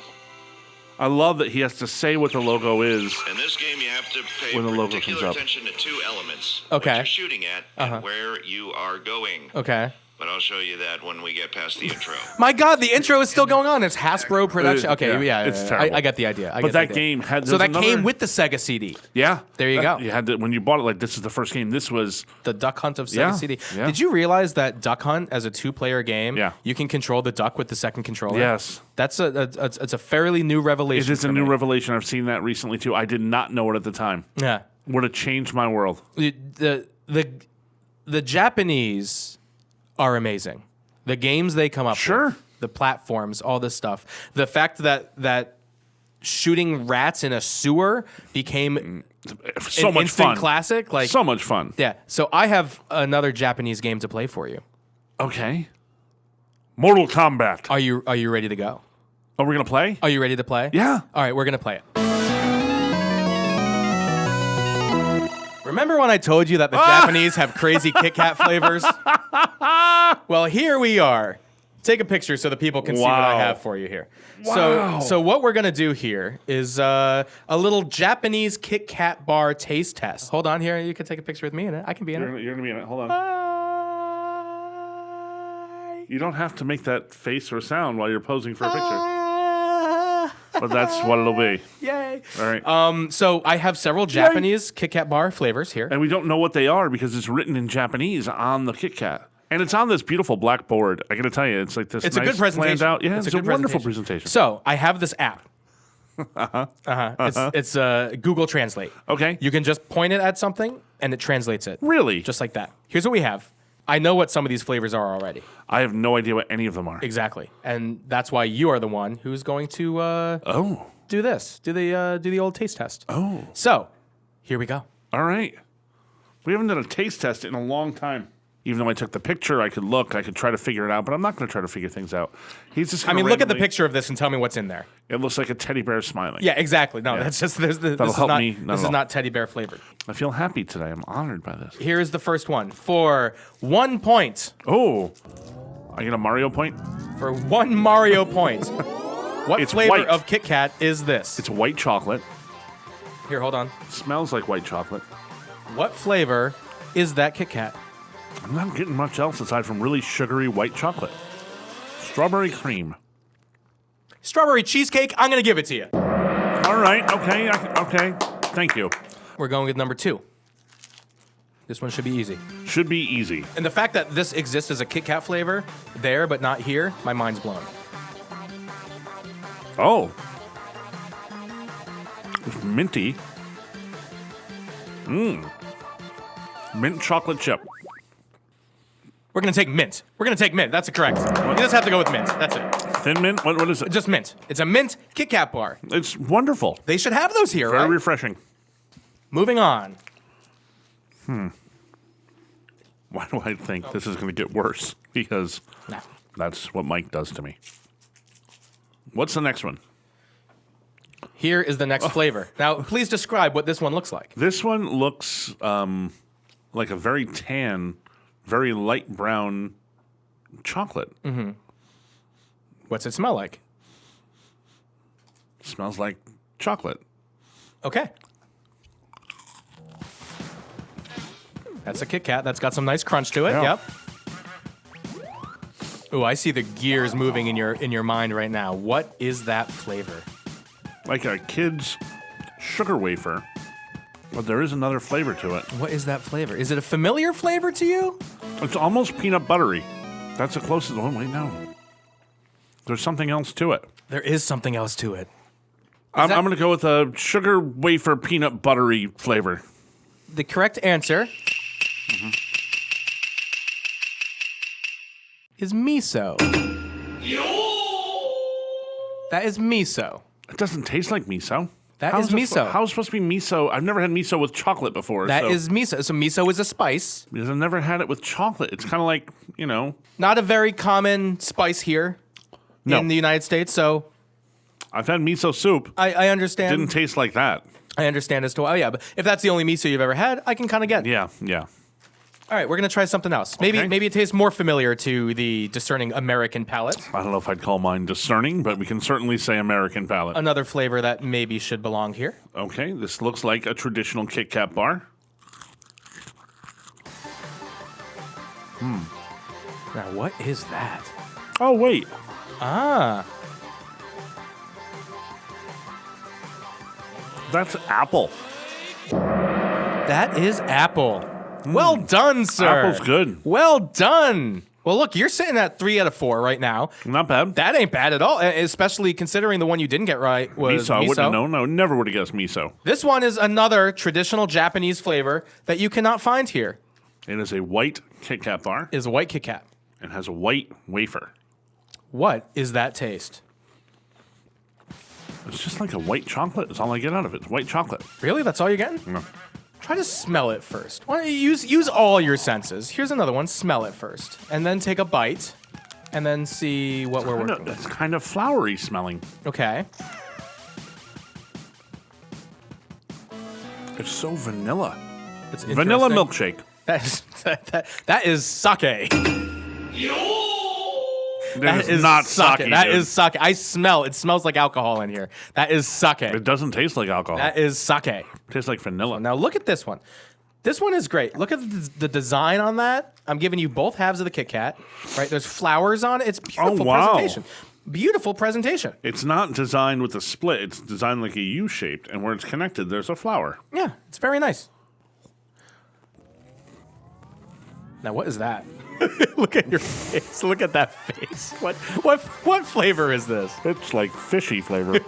I love that he has to say what the logo is. In this game, you have to pay When the logo particular comes up. attention to two elements. Okay. What you're shooting at and where you are going. Okay. But I'll show you that when we get past the intro. My God, the intro is still going on. It's Hasbro production. Okay, yeah, yeah, it's terrible. I got the idea. But that game had so there's that came another- with the Sega CD, Yeah. There you go. You had to, when you bought it, like, this is the first game. This was. the Duck Hunt of Sega Yeah, CD. yeah. Did you realize that Duck Hunt, as a 2-player game, Yeah. you can control the duck with the second controller? Yes. That's it's a fairly new revelation. It is a for new me. revelation. I've seen that recently, too. I did not know it at the time. Yeah. Would have changed my world. The Japanese are amazing. The games they come up Sure. with, the platforms, all this stuff. The fact that shooting rats in a sewer became So an much instant fun. classic. Like, So much fun. yeah. So I have another Japanese game to play for you. Okay. Mortal Kombat. Are you ready to go? Are we going to play? Are you ready to play? Yeah. All right, we're gonna play it. Remember when I told you that the Japanese have crazy Kit Kat flavors? Well, here we are. Take a picture so the people can see what I Wow. have for you here. Wow. So what we're gonna do here is a little Japanese Kit Kat bar taste test. Hold on here. You can take a picture with me in it. I can be in it. You're going to be in it. Hold on. Bye. You don't have to make that face or sound while you're posing for a picture. But that's what it'll be. Yay. All right. So I have several Japanese Kit Kat bar flavors here. And we don't know what they are because it's written in Japanese on the Kit Kat. And it's on this beautiful black board. I got to tell you, it's like this It's nice a good presentation. planned out. Yeah, it's a good wonderful presentation. So I have this app. It's Google Translate. Okay. You can just point it at something and it translates it. Really? Just like that. Here's what we have. I know what some of these flavors are already. I have no idea what any of them are. Exactly. And that's why you are the one who's going to Oh. do this. Do the old taste test. Oh. So, here we go. All right. We haven't done a taste test in a long time. Even though I took the picture, I could look, I could try to figure it out, but I'm not going to try to figure things out. He's just. I mean, gonna look at the randomly- picture of this and tell me what's in there. It looks like a teddy bear smiling. Yeah, exactly. No, that's just this is help not me, not this at is all. not teddy bear flavored. I feel happy today. I'm honored by this. Here is the first one for 1 point. Oh, I get a Mario point. For 1 Mario point. What It's flavor white. of Kit Kat is this? It's white chocolate. Here, hold on. Smells like white chocolate. What flavor is that Kit Kat? I'm not getting much else aside from really sugary white chocolate. Strawberry cream. Strawberry cheesecake. I'm going to give it to you. All right. Okay. Okay. Thank you. We're going with number 2. This one should be easy. Should be easy. And the fact that this exists as a Kit Kat flavor there but not here, my mind's blown. Oh. It's minty. Mint chocolate chip. We're going to take mint. We're going to take mint. That's correct. You just have to go with mint. That's it. Thin mint? What is it? Just mint. It's a mint Kit Kat bar. It's wonderful. They should have those here, Very right? refreshing. Moving on. Why do I think this is going to get worse? Because Nah. that's what Myke does to me. What's the next one? Here is the next flavor. Now, please describe what this one looks like. This one looks like a very tan, very light brown chocolate. What's it smell like? Smells like chocolate. Okay. That's a Kit Kat. That's got some nice crunch to it. Yeah. Yep. Ooh, I see the gears moving in your mind right now. What is that flavor? Like a kid's sugar wafer. But there is another flavor to it. What is that flavor? Is it a familiar flavor to you? It's almost peanut buttery. That's the closest one. Wait, no. There's something else to it. There is something else to it. I'm that- going to go with a sugar wafer peanut buttery flavor. The correct answer is miso. That is miso. It doesn't taste like miso. That How is it miso. How is it supposed to be miso? I've never had miso with chocolate before. That so, is miso. So miso is a spice. because I've never had it with chocolate. It's kind of like, Not a very common spice here No. in the United States. So I've had miso soup. I understand. Didn't taste like that. I understand as to why. Oh, yeah, but if that's the only miso you've ever had, I can kind of get. Yeah. All right, we're gonna try something else. Maybe it tastes more familiar to the discerning American palate. I don't know if I'd call mine discerning, but we can certainly say American palate. Another flavor that maybe should belong here. Okay, this looks like a traditional Kit Kat bar. Now, what is that? Oh, wait. Ah, That's apple. that is apple. Well done, sir. Apple's good. Well done. Well, look, you're sitting at 3 out of 4 right now. Not bad. That ain't bad at all, especially considering the one you didn't get right was miso. I wouldn't have miso. known. I never would have guessed miso. This one is another traditional Japanese flavor that you cannot find here. It is a white Kit Kat bar. Is a white Kit Kat. It has a white wafer. What is that taste? It's just like a white chocolate. That's all I get out of it. It's white chocolate. Really? That's all you're getting? No. Try to smell it first. Why don't you use all your senses? Here's another one. Smell it first, and then take a bite, and then see what we're working with. It's kind of flowery smelling. Okay. It's so vanilla. It's Vanilla interesting. milkshake. That is sake. That is not sake. That dude. is sake. I smell. It smells like alcohol in here. That is sake. It doesn't taste like alcohol. That is sake. It tastes like vanilla. Now look at this one. This one is great. Look at the design on that. I'm giving you both halves of the Kit Kat. Right? There's flowers on it. It's beautiful wow. presentation. Beautiful presentation. It's not designed with a split. It's designed like a U-shaped, and where it's connected, there's a flower. Yeah, it's very nice. Now what is that? Look at your face. Look at that face. What flavor is this? It's like fishy flavor.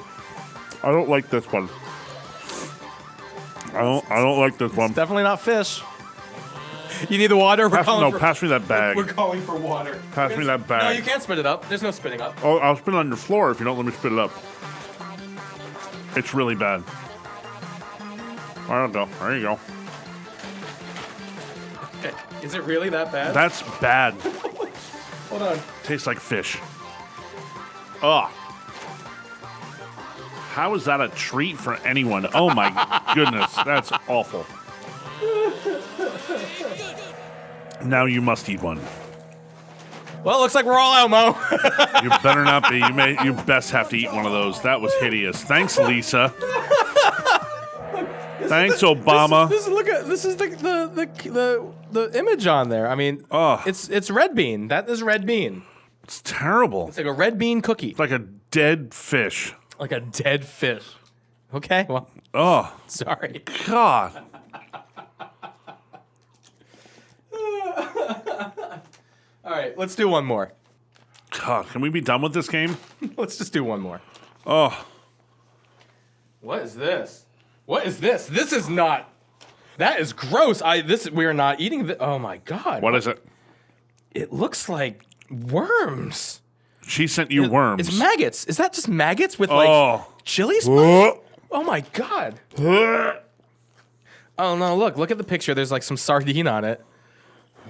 I don't like this one. I don't like this one. Definitely not fish. You need the water? Pass me that bag. We're calling for water. Pass me that bag. No, you can't spit it up. There's no spitting up. Oh, I'll spit it on your floor if you don't let me spit it up. It's really bad. I don't know. There you go. Okay. Is it really that bad? That's bad. Hold on. Tastes like fish. Ugh. How is that a treat for anyone? Oh my goodness, that's awful. Now you must eat one. Well, it looks like we're all out, Mo. You better not be. You best have to eat one of those. That was hideous. Thanks, Lisa. Thanks, Obama. This is the image on there. I mean, it's red bean. That is red bean. It's terrible. It's like a red bean cookie. It's like a dead fish. Like a dead fish. Okay, well, Oh, sorry. God. All right, let's do one more. God, can we be done with this game? Let's just do one more. Oh, What is this? What is this? This is not. That is gross. We are not eating this. Oh my God. what is it? It looks like worms. She sent you worms. It's maggots. Is that just maggots with Oh. like chili spice? Oh my God. Oh no, look at the picture. There's like some sardine on it.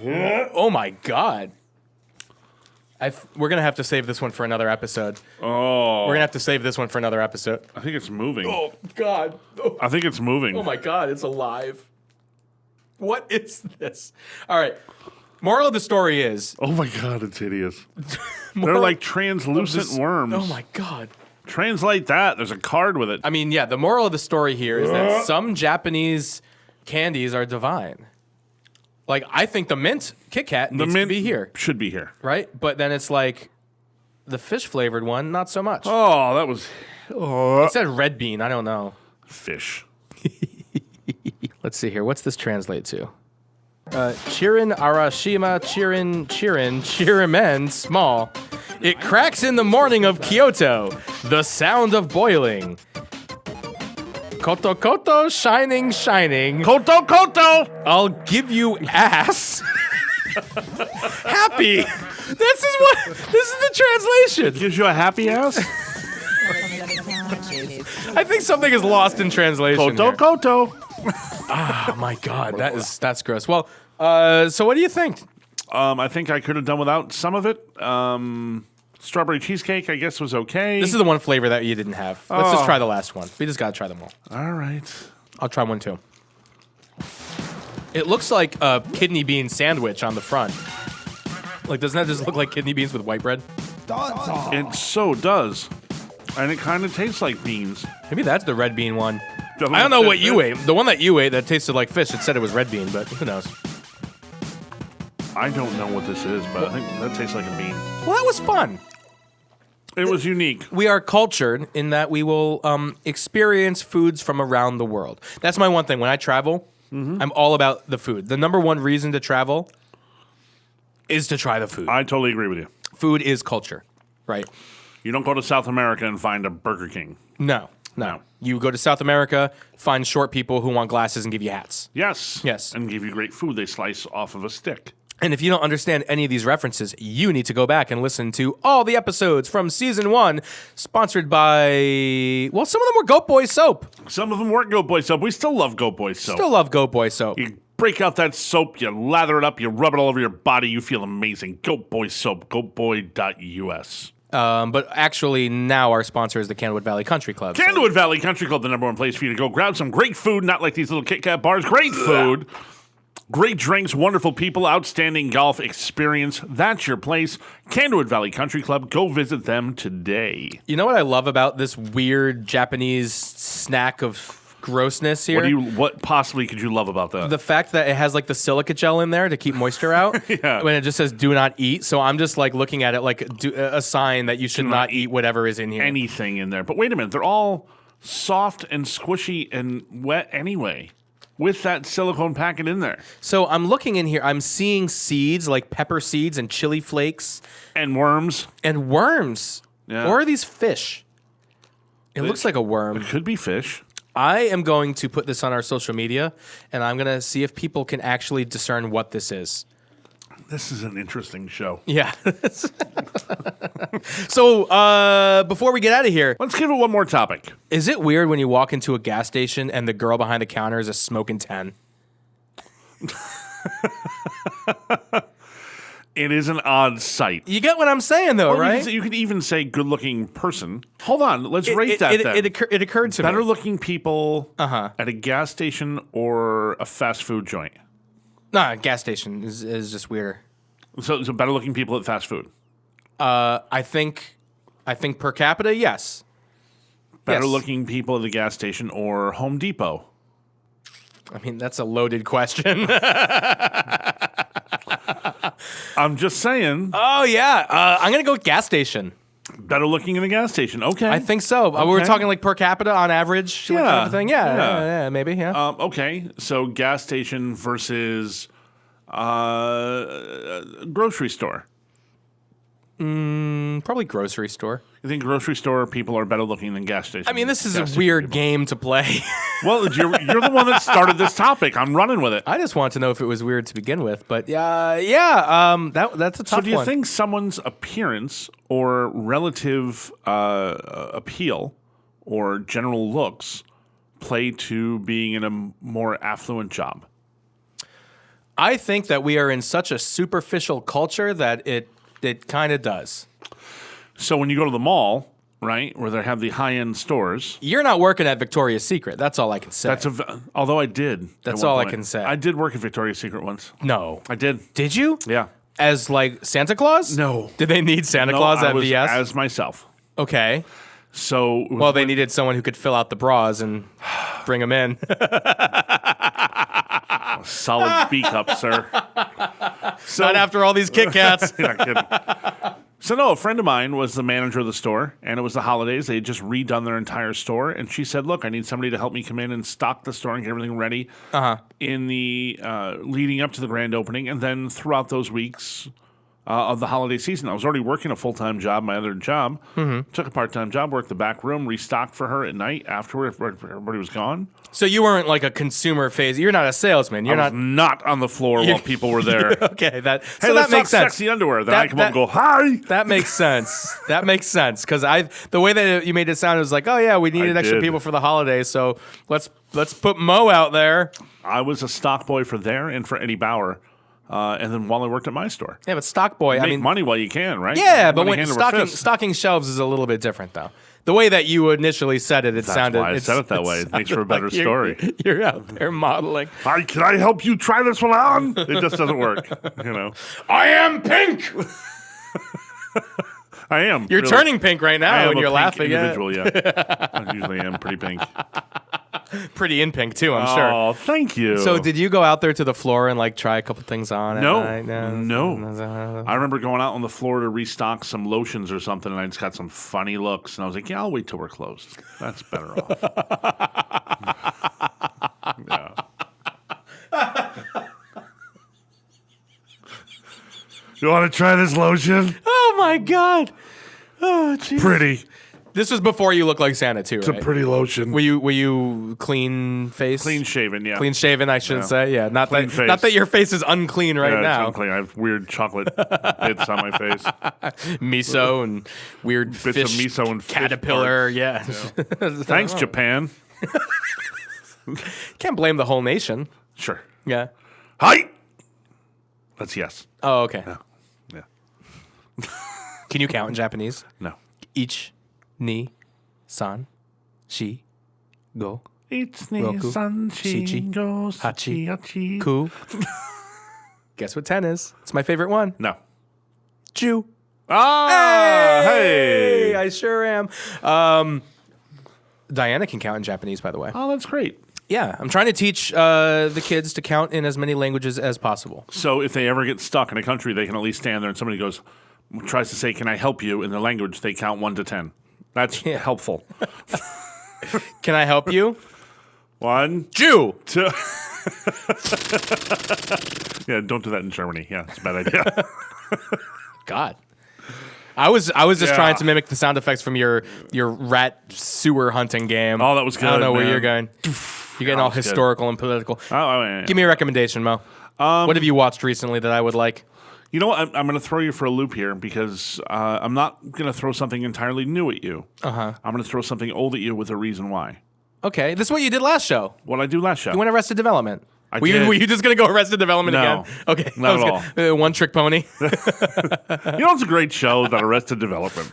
Oh my God. We're going to have to save this one for another episode. Oh, We're going to have to save this one for another episode. I think it's moving. Oh God. Oh, I think it's moving. oh my God, it's alive. What is this? All right. Moral of the story is. Oh my God, it's hideous. They're moral like of translucent this- worms. Oh my God. Translate that. There's a card with it. I mean, yeah, the moral of the story here is that some Japanese candies are divine. Like, I think the mint Kit Kat needs to be here, Should be here. right? But then it's like the fish flavored one, not so much. Oh, that was It said red bean. I don't know. fish. Let's see here. What's this translate to? Chirin Arashima Chirimen small. It cracks in the morning of Kyoto. The sound of boiling. Koto koto shining. Koto Koto! I'll give you ass. Happy. This is the translation. Gives you a happy ass? I think something is lost in translation. Koto here. Koto. Oh my God, that's gross. Well, so what do you think? I think I could have done without some of it. Strawberry cheesecake, I guess, was okay. This is the one flavor that you didn't have. Let's just try the last one. We just gotta try them all. All right. I'll try one too. It looks like a kidney bean sandwich on the front. Like, doesn't that just look like kidney beans with white bread? It so does. And it kind of tastes like beans. Maybe that's the red bean one. The one I don't know that what says you fish. ate. The one that you ate that tasted like fish, it said it was red bean, but who knows? I don't know what this is, but I think that tastes like a bean. Well, that was fun. It was unique. We are cultured in that we will experience foods from around the world. That's my one thing. When I travel, I'm all about the food. The number one reason to travel is to try the food. I totally agree with you. Food is culture, right? You don't go to South America and find a Burger King. No. You go to South America, find short people who want glasses and give you hats. Yes. Yes. And give you great food they slice off of a stick. And if you don't understand any of these references, you need to go back and listen to all the episodes from season 1, sponsored by, well, some of them were Goat Boy soap. Some of them weren't Goat Boy soap. We still love Goat Boy soap. Still love Goat Boy soap. You break out that soap, you lather it up, you rub it all over your body, you feel amazing. Goat Boy soap, goatboy.us. But actually, now our sponsor is the Candlewood Valley Country Club. Candlewood Valley Country Club, the number one place for you to go grab some great food, not like these little Kit Kat bars. Great food, great drinks, wonderful people, outstanding golf experience. That's your place. Candlewood Valley Country Club. Go visit them today. You know what I love about this weird Japanese snack of grossness here? What possibly could you love about that? The fact that it has like the silica gel in there to keep moisture out. Yeah. When it just says "do not eat," so I'm just like looking at it like a sign that you should not eat whatever is in here. Anything in there. But wait a minute, they're all soft and squishy and wet anyway, with that silicone packet in there. So I'm looking in here. I'm seeing seeds like pepper seeds and chili flakes And worms. and worms. Yeah. Or are these fish? It looks like a worm. It could be fish. I am going to put this on our social media, and I'm going to see if people can actually discern what this is. This is an interesting show. Yeah. So before we get out of here, Let's give it one more topic. is it weird when you walk into a gas station and the girl behind the counter is a smoking 10? It is an odd sight. You get what I'm saying, though, Well, right? you could even say good-looking person. Hold on, let's rate that then. It occurred to me. Better-looking people at a gas station or a fast food joint? Nah, gas station is just weirder. So better-looking people at fast food. I think per capita, yes. Better-looking people at the gas station or Home Depot? I mean, that's a loaded question. I'm just saying. Oh, yeah. I'm going to go with gas station. Better looking in the gas station. Okay. I think so. We were Okay. talking like per capita on average. Like, kind of thing. Yeah, maybe, yeah. Okay. So gas station versus grocery store. Probably grocery store. You think grocery store people are better looking than gas station? I mean, this is gas a station weird people? game to play. Well, you're the one that started this topic. I'm running with it. I just want to know if it was weird to begin with. But that's a tough So do you one. think someone's appearance or relative appeal or general looks play to being in a more affluent job? I think that we are in such a superficial culture that it kind of does. So when you go to the mall, right, where they have the high-end stores, You're not working at Victoria's Secret. That's all I can say. although I did. That's at one all I point. can say. I did work at Victoria's Secret once. No. I did. Did you? Yeah. As like Santa Claus? No. Did they need Santa No, Claus I at was VS? as myself. Okay. So Well, they needed someone who could fill out the bras and bring them in. solid B cup, sir. Not after all these Kit Kats. You're not kidding. So no, a friend of mine was the manager of the store, and it was the holidays. They had just redone their entire store, and she said, "Look, I need somebody to help me come in and stock the store and get everything ready in the leading up to the grand opening, and then throughout those weeks of the holiday season." I was already working a full-time job, my other job. Took a part-time job, worked the back room, restocked for her at night after everybody was gone. So you weren't like a consumer phase. You're not a salesman. You're I was not on the floor while people were there. Okay, that Hey, so let's that makes talk sense. sexy underwear. Then That- I come up and go, "Hi." That makes sense. That makes sense because the way that you made it sound was like, oh yeah, we needed extra did. people for the holidays, so let's put Mo out there. I was a stock boy for there and for Eddie Bauer, and then while I worked at my store. Yeah, but Stock Boy, Make I mean, money while you can, right? yeah, but Money when hand over fist. stocking shelves is a little bit different though. The way that you initially said it, That's sounded. why I said it that way. It makes for a better sounded like story. You're out there modeling. Hi, can I help you try this one on? It just doesn't work. I am pink. I am. You're really. turning pink right I now, am and a you're pink laughing. individual, yeah. I usually am pretty pink. Pretty in pink too, I'm sure. Oh, thank you. So, did you go out there to the floor and like try a couple things on? No, at night? no. I remember going out on the floor to restock some lotions or something, and I just got some funny looks, and I was like, "Yeah, I'll wait till we're closed. That's better off." Yeah. You want to try this lotion? Oh my god! Oh, geez. Pretty. This was before you looked like Santa too, It's right? a pretty lotion. Were you clean face? Clean shaven, yeah. Clean shaven, I should say. Yeah, not Clean that face. not that your face is unclean right Yeah, now. It's unclean. I have weird chocolate bits on my face. Miso and weird Bits fish of miso and fish caterpillar. parts. Yeah. Thanks, Japan. Can't blame the whole nation. Sure. Yeah. Hi. That's yes. Oh, okay. Yeah. Can you count in Japanese? No. Ich, ni, san, shi, go, It's Roku, Nissan Shichi, Shingo Hachi, Hachi. ku. Guess what 10 is? It's my favorite one. No. Jew. Ah, hey. I sure am. Diana can count in Japanese, by the way. Oh, that's great. Yeah, I'm trying to teach the kids to count in as many languages as possible. So if they ever get stuck in a country, they can at least stand there and somebody tries to say, "Can I help you?" In their language, they count 1 to 10. That's helpful. Can I help you? 1, Jew. 2. Yeah, don't do that in Germany. Yeah, it's a bad idea. God. I was just Yeah. trying to mimic the sound effects from your rat sewer hunting game. Oh, that was I don't good, know where man. you're going. You're getting all was good. historical and political. Yeah. Give me a recommendation, Mo. What have you watched recently that I would like? You know what? I'm going to throw you for a loop here because I'm not going to throw something entirely new at you. I'm going to throw something old at you with a reason why. Okay, this is what you did last show. What I do last show. You went Arrested Development. I Were did. you just going to go Arrested Development No, again? Okay. not at all. One Trick Pony. You know, it's a great show, that Arrested Development.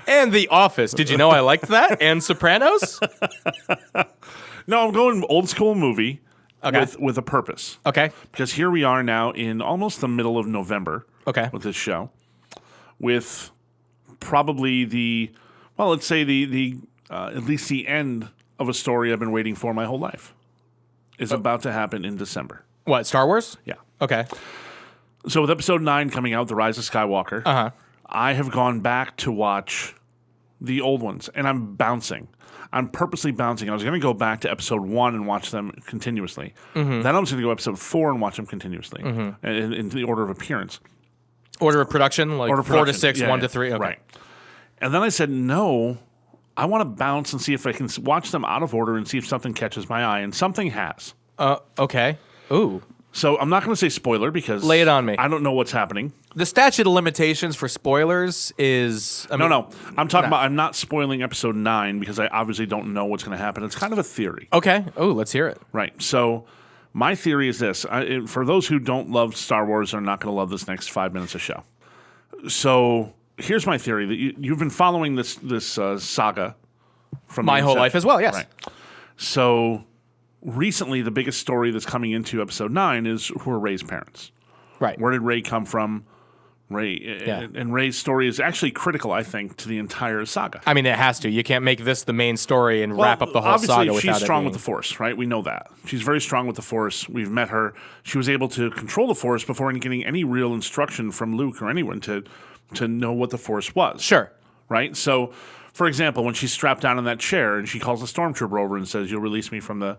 And The Office. Did you know I liked that? And Sopranos? No, I'm going old school movie Okay. with a purpose. Okay. Because here we are now in almost the middle of November. Okay. With this show, with probably let's say the at least the end of a story I've been waiting for my whole life is about to happen in December. What, Star Wars? Yeah. Okay. So with episode 9 coming out, The Rise of Skywalker, I have gone back to watch the old ones, and I'm bouncing. I'm purposely bouncing. I was going to go back to episode 1 and watch them continuously. Then I was going to go episode 4 and watch them continuously in the order of appearance. Order of production, like Order of 4 to production. 6, Yeah, 1 yeah. to 3. Okay. Right. And then I said, no, I want to bounce and see if I can watch them out of order and see if something catches my eye. And something has. Okay. Ooh. So I'm not going to say spoiler because Lay it on me. I don't know what's happening. The statute of limitations for spoilers is... No. I'm talking about I'm not spoiling episode 9 because I obviously don't know what's going to happen. It's kind of a theory. Okay. Oh, let's hear it. Right. So my theory is this. For those who don't love Star Wars, are not going to love this next 5 minutes of show. So here's my theory. That you've been following this saga from My the whole inception. life as well, yes. Right. So recently, the biggest story that's coming into episode 9 is who are Rey's parents. Right. Where did Rey come from? And Rey's story is actually critical, I think, to the entire saga. I mean, it has to. You can't make this the main story and wrap up the whole obviously, saga without she's it strong being... with the Force, right? We know that. She's very strong with the Force. We've met her. She was able to control the Force before getting any real instruction from Luke or anyone to know what the Force was. Sure. Right? So, for example, when she's strapped down in that chair and she calls a stormtrooper over and says, "You'll release me from the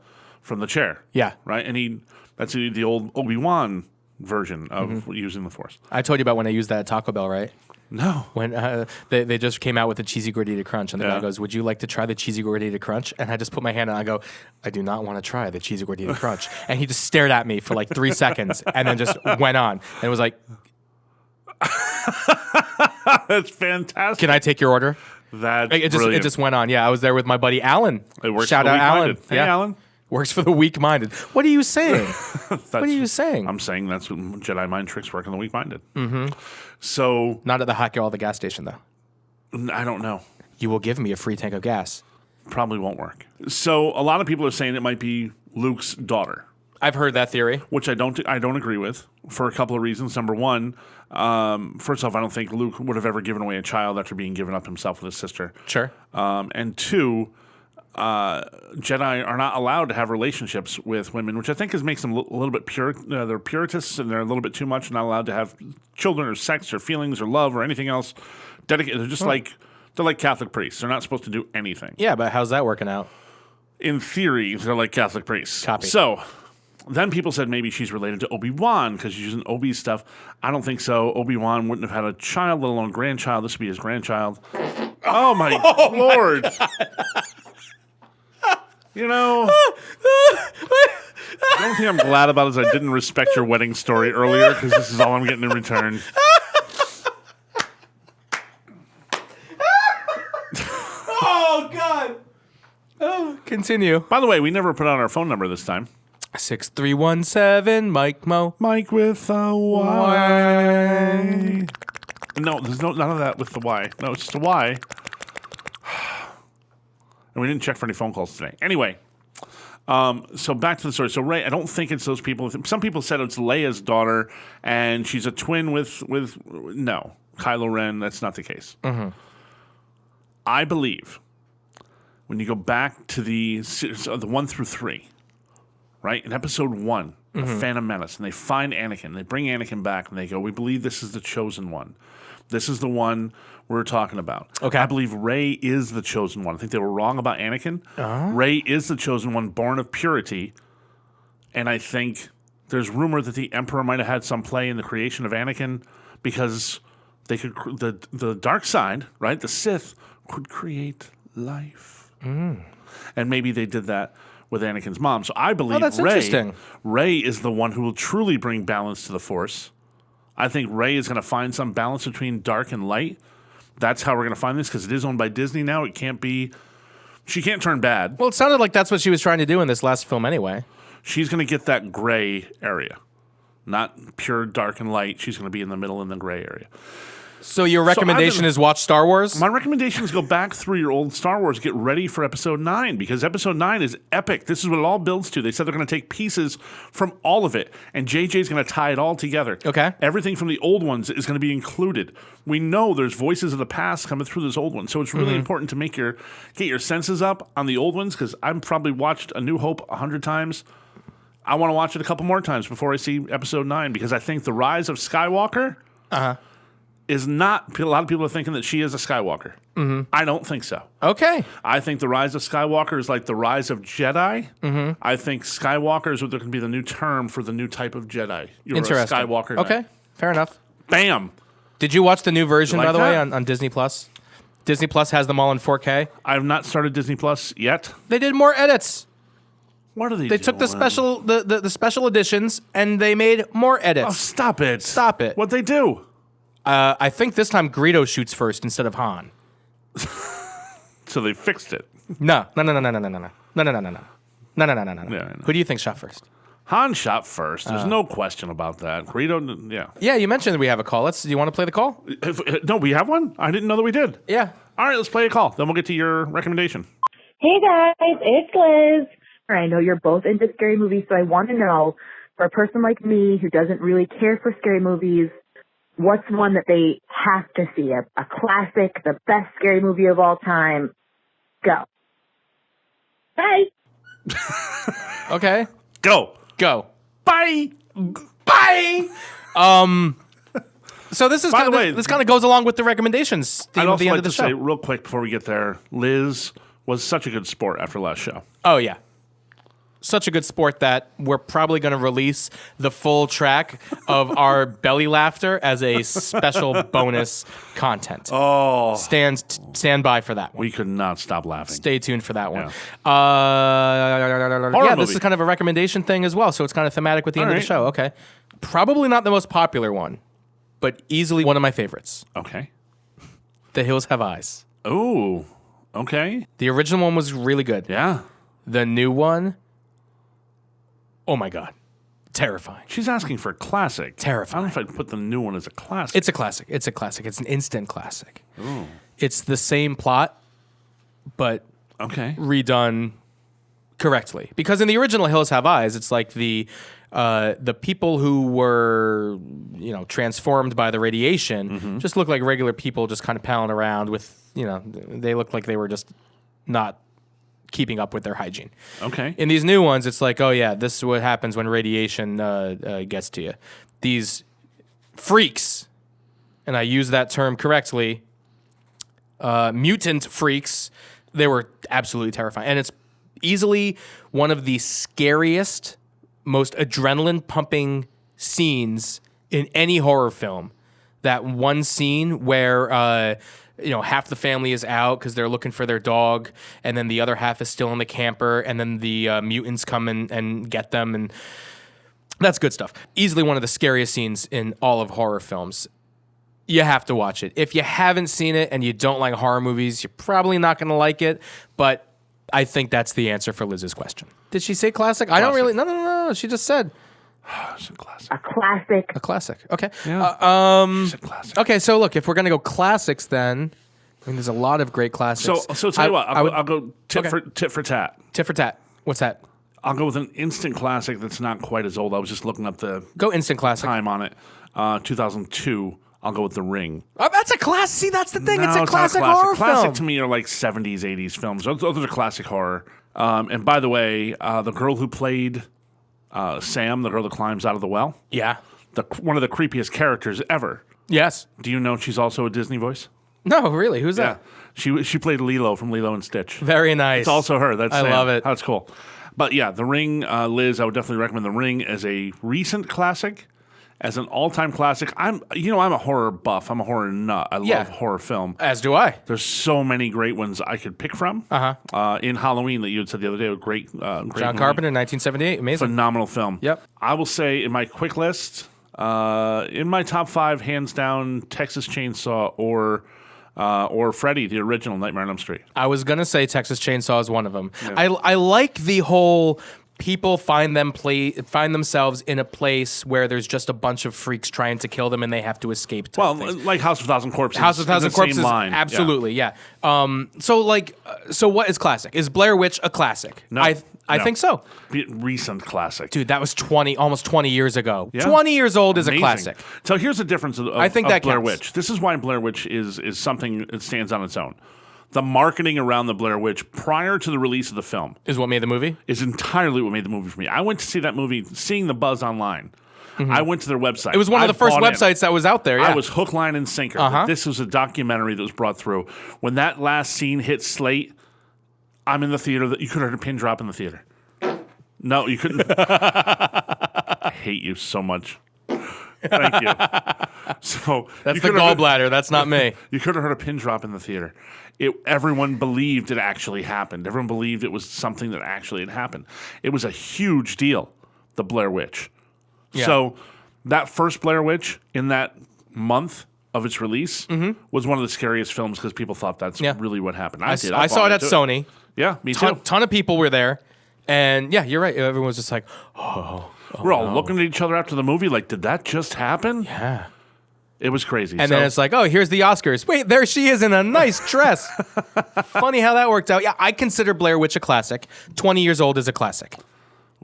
chair." Yeah. Right? And that's the old Obi-Wan version of using the Force. I told you about when I used that at Taco Bell, right? No. When they just came out with the cheesy gordita crunch, and the guy Yeah. goes, "Would you like to try the cheesy gordita crunch?" And I just put my hand on. I go, "I do not want to try the cheesy gordita crunch." And he just stared at me for like 3 seconds, and then just went on and was like, That's fantastic. "Can I take your order?" That's It brilliant. just went on. Yeah, I was there with my buddy Alan. It works Shout for the out Alan. weak-minded. Hey, Alan. Works for the weak-minded. What are you saying? What are you saying? I'm saying that's what Jedi mind tricks work on the weak-minded. Mm-hmm. So Not at the Hot Girl at the gas station, though. I don't know. You will give me a free tank of gas. Probably won't work. So a lot of people are saying it might be Luke's daughter, I've heard that theory. which I don't agree with for a couple of reasons. Number one, first off, I don't think Luke would have ever given away a child after being given up himself with his sister. Sure. And two, Jedi are not allowed to have relationships with women, which I think makes them a little bit pure. They're puritists and they're a little bit too much. Not allowed to have children or sex or feelings or love or anything else. Dedicated. They're just they're like Catholic priests. They're not supposed to do anything. Yeah, but how's that working out? In theory, they're like Catholic priests. Copy. So then people said maybe she's related to Obi-Wan because she's using Obi's stuff. I don't think so. Obi-Wan wouldn't have had a child, let alone grandchild. This would be his grandchild. Oh my Lord. You know, the only thing I'm glad about is I didn't respect your wedding story earlier because this is all I'm getting in return. Oh, God. Oh, continue. By the way, we never put on our phone number this time. 6317 Myke Mo. Myke with a Y. No, there's none of that with the Y. No, it's just a Y. And we didn't check for any phone calls today. Anyway, so back to the story. So Rey, I don't think it's those people. Some people said it's Leia's daughter, and she's a twin with no, Kylo Ren. That's not the case. Mm-hmm. I believe when you go back to the 1 through 3, right? In episode 1, The Phantom Menace, and they find Anakin. They bring Anakin back, and they go, we believe this is the chosen one. This is the one we're talking about. Okay. I believe Rey is the chosen one. I think they were wrong about Anakin. Rey is the chosen one, born of purity. And I think there's rumor that the Emperor might have had some play in the creation of Anakin because they could the dark side, right? The Sith could create life. And maybe they did that with Anakin's mom. So I believe that's interesting. Rey is the one who will truly bring balance to the Force. I think Rey is going to find some balance between dark and light. That's how we're going to find this because it is owned by Disney now. It can't be. She can't turn bad. Well, it sounded like that's what she was trying to do in this last film anyway. She's going to get that gray area, not pure dark and light. She's going to be in the middle in the gray area. So your recommendation is watch Star Wars? My recommendation is go back through your old Star Wars, get ready for Episode 9, because Episode 9 is epic. This is what it all builds to. They said they're going to take pieces from all of it, and JJ's going to tie it all together. Okay. Everything from the old ones is going to be included. We know there's voices of the past coming through this old one, so it's really important to get your senses up on the old ones, because I've probably watched A New Hope 100 times. I want to watch it a couple more times before I see Episode 9, because I think the rise of Skywalker is not. A lot of people are thinking that she is a Skywalker. I don't think so. Okay. I think the rise of Skywalker is like the rise of Jedi. I think Skywalker is what there can be the new term for the new type of Jedi. You're a Interesting. Skywalker. Okay. Now. Fair enough. Bam. Did you watch the new version, You like by the way, that? on Disney Plus? Disney Plus has them all in 4K. I have not started Disney Plus yet. They did more edits. What are they They took the special the special editions and they made more edits. Oh, stop it. Stop it. What'd they do? I think this time Greedo shoots first instead of Han. So they fixed it. No. Yeah, I know. Who do you think shot first? Han shot first. There's no question about that. Greedo, yeah. Yeah, you mentioned that we have a call. Do you want to play the call? No, we have one? I didn't know that we did. Yeah. All right, let's play a call. Then we'll get to your recommendation. Hey guys, it's Liz. I know you're both into scary movies, so I want to know, for a person like me who doesn't really care for scary movies, what's one that they have to see? A classic, the best scary movie of all time. Go. Bye. Okay. Go. Bye. Bye. So this is By the way, this kind of goes along with the recommendations theme I'd at also the end like of the to show. say real quick before we get there, Liz was such a good sport after last show. Oh yeah. Such a good sport that we're probably going to release the full track of our belly laughter as a special bonus content. Oh. Stand by for that one. We could not stop laughing. Stay tuned for that one. Horror This movie. is kind of a recommendation thing as well, so it's kind of thematic with the end of the right. show. Okay. Probably not the most popular one, but easily one of my favorites. Okay. The Hills Have Eyes. Oh, okay. The original one was really good. Yeah. The new one, oh my God. Terrifying. She's asking for a classic. Terrifying. I don't know if I'd put the new one as a classic. It's a classic. It's a classic. It's an instant classic. It's the same plot but Okay. redone correctly. Because in the original Hills Have Eyes, it's like the people who were, transformed by the radiation just look like regular people just kind of palling around with, they look like they were just not keeping up with their hygiene. Okay. In these new ones, it's like, oh yeah, this is what happens when radiation gets to you. These freaks, and I use that term correctly, mutant freaks, they were absolutely terrifying. And it's easily one of the scariest, most adrenaline pumping scenes in any horror film. That one scene where half the family is out because they're looking for their dog, and then the other half is still in the camper, and then the mutants come and get them, and that's good stuff. Easily one of the scariest scenes in all of horror films. You have to watch it. If you haven't seen it and you don't like horror movies, you're probably not going to like it, but I think that's the answer for Liz's question. Did she say classic? I don't really... No. She just said... It's a classic. A classic. A classic. Okay. Yeah. It's a classic. Okay, so look, if we're going to go classics then, there's a lot of great classics. So tell you what, I'll go tit Okay. for tat. Tit for tat. What's that? I'll go with an instant classic that's not quite as old. I was just looking up the Go instant classic. time on it. 2002. I'll go with The Ring. Oh, that's a classic. See, that's the thing. No, it's a not classic classic. horror Classic film. to me are like 70s, 80s films. Those are classic horror. And by the way, the girl who played Sam, the girl that climbs out of the well, Yeah. one of the creepiest characters ever. Yes. Do you know she's also a Disney voice? No, really. Who's Yeah. that? She played Lilo from Lilo and Stitch. Very nice. It's also her. That's I Sam. love it. That's cool. But yeah, The Ring, Liz, I would definitely recommend The Ring as a recent classic, as an all-time classic. I'm a horror buff. I'm a horror nut. I love horror film. As do I. There's so many great ones I could pick from. In Halloween that you had said the other day, a great John movie. Carpenter, 1978. Amazing. Phenomenal film. Yep. I will say in my quick list, in my top 5, hands down, Texas Chainsaw or Freddy, the original Nightmare on Elm Street. I was going to say Texas Chainsaw is one of them. Yeah. I like the whole people find themselves in a place where there's just a bunch of freaks trying to kill them and they have to escape. Well, things. like House of a Thousand Corpses. House of a Thousand Corpses, same line. absolutely, yeah. So what is classic? Is Blair Witch a classic? No, I think so. Recent classic. Dude, that was almost 20 years ago. Yeah. 20 years old is a Amazing. classic. So here's the difference of I think that Blair counts. Witch. This is why Blair Witch is something that stands on its own. The marketing around the Blair Witch prior to the release of the film Is what made the movie? is entirely what made the movie for me. I went to see that movie, seeing the buzz online. I went to their website. It was one of the first websites that was out there, yeah. I was hook, line, and sinker. This was a documentary that was brought through. When that last scene hit Slate, I'm in the theater. You could have heard a pin drop in the theater. No, you couldn't. I hate you so much. Thank you. So That's the gallbladder. That's not me. You could have heard a pin drop in the theater. Everyone believed it actually happened. Everyone believed it was something that actually had happened. It was a huge deal, the Blair Witch. Yeah. So that first Blair Witch in that month of its release was one of the scariest films because people thought that's really what happened. I did. I saw it at bought into Sony. Yeah, me too. Ton of people were there. And yeah, you're right. Everyone was just like, oh We're all looking at each other after the movie like, did that just happen? yeah. It was crazy. And then it's like, oh, here's the Oscars. Wait, there she is in a nice dress. Funny how that worked out. Yeah, I consider Blair Witch a classic. 20 years old is a classic.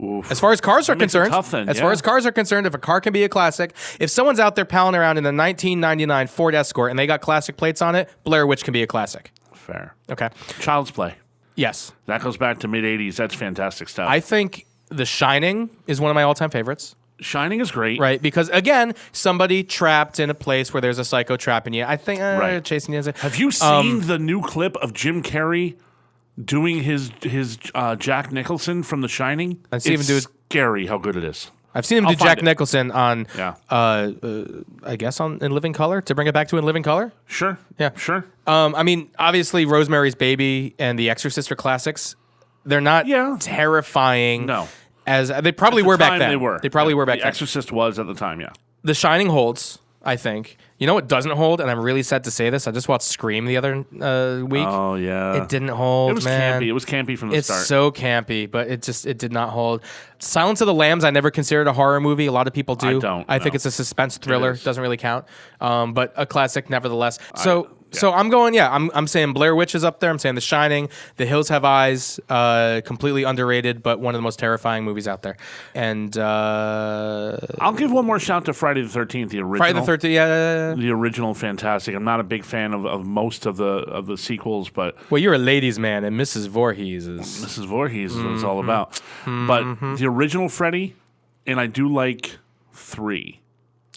Oof. As far as cars are makes it concerned, tough then, as far yeah. as cars are concerned, if a car can be a classic, if someone's out there palling around in the 1999 Ford Escort and they got classic plates on it, Blair Witch can be a classic. Fair. Okay. Child's Play. Yes. That goes back to mid-'80s. That's fantastic stuff. I think The Shining is one of my all-time favorites. Shining is great. Right, because again, somebody trapped in a place where there's a psycho trapping you. I think Right. chasing you. Have you seen the new clip of Jim Carrey doing his Jack Nicholson from The Shining? I've seen him do it- scary how good it is. I've seen him I'll do find Jack it. Nicholson on, Yeah. I guess in Living Color, to bring it back to In Living Color. Sure. Yeah. Sure. I mean, obviously, Rosemary's Baby and The Exorcist are classics. They're not terrifying. No. As they probably At the were back time, then. They were. They probably were back The then. Exorcist was at the time, yeah. The Shining holds, I think. You know what doesn't hold, and I'm really sad to say this. I just watched Scream the other week. Oh, yeah. It didn't hold, It was man. campy. It was campy from the It's start. so campy, but it did not hold. Silence of the Lambs, I never considered a horror movie. A lot of people do. I don't, I think no. it's a suspense thriller. is. Doesn't really count. But a classic nevertheless. So So I'm going, I'm saying Blair Witch is up there. I'm saying The Shining, The Hills Have Eyes, completely underrated, but one of the most terrifying movies out there. And I'll give one more shout to Friday the 13th, the original. Friday the 13th, yeah. The original, fantastic. I'm not a big fan of most of the sequels, but Well, you're a ladies' man, and Mrs. Voorhees is... Mrs. Voorhees is what it's all about. But the original Freddy, and I do like 3.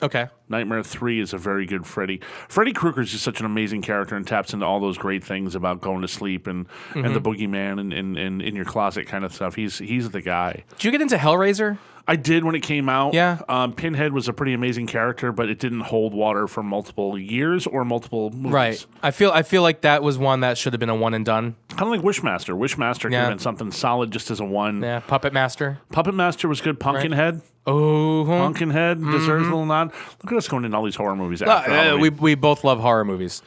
Okay. Nightmare 3 is a very good Freddy. Freddy Krueger is just such an amazing character and taps into all those great things about going to sleep and the boogeyman and in your closet kind of stuff. He's the guy. Did you get into Hellraiser? I did when it came out. Yeah. Pinhead was a pretty amazing character, but it didn't hold water for multiple years or multiple movies. Right. I feel like that was one that should have been a one and done. Kind of like Wishmaster. Wishmaster could have been something solid just as a one. Yeah. Puppet Master. Puppet Master was good. Pumpkinhead. Oh, Pumpkinhead deserves a little nod. Look at us going into all these horror movies after Halloween. we both love horror movies.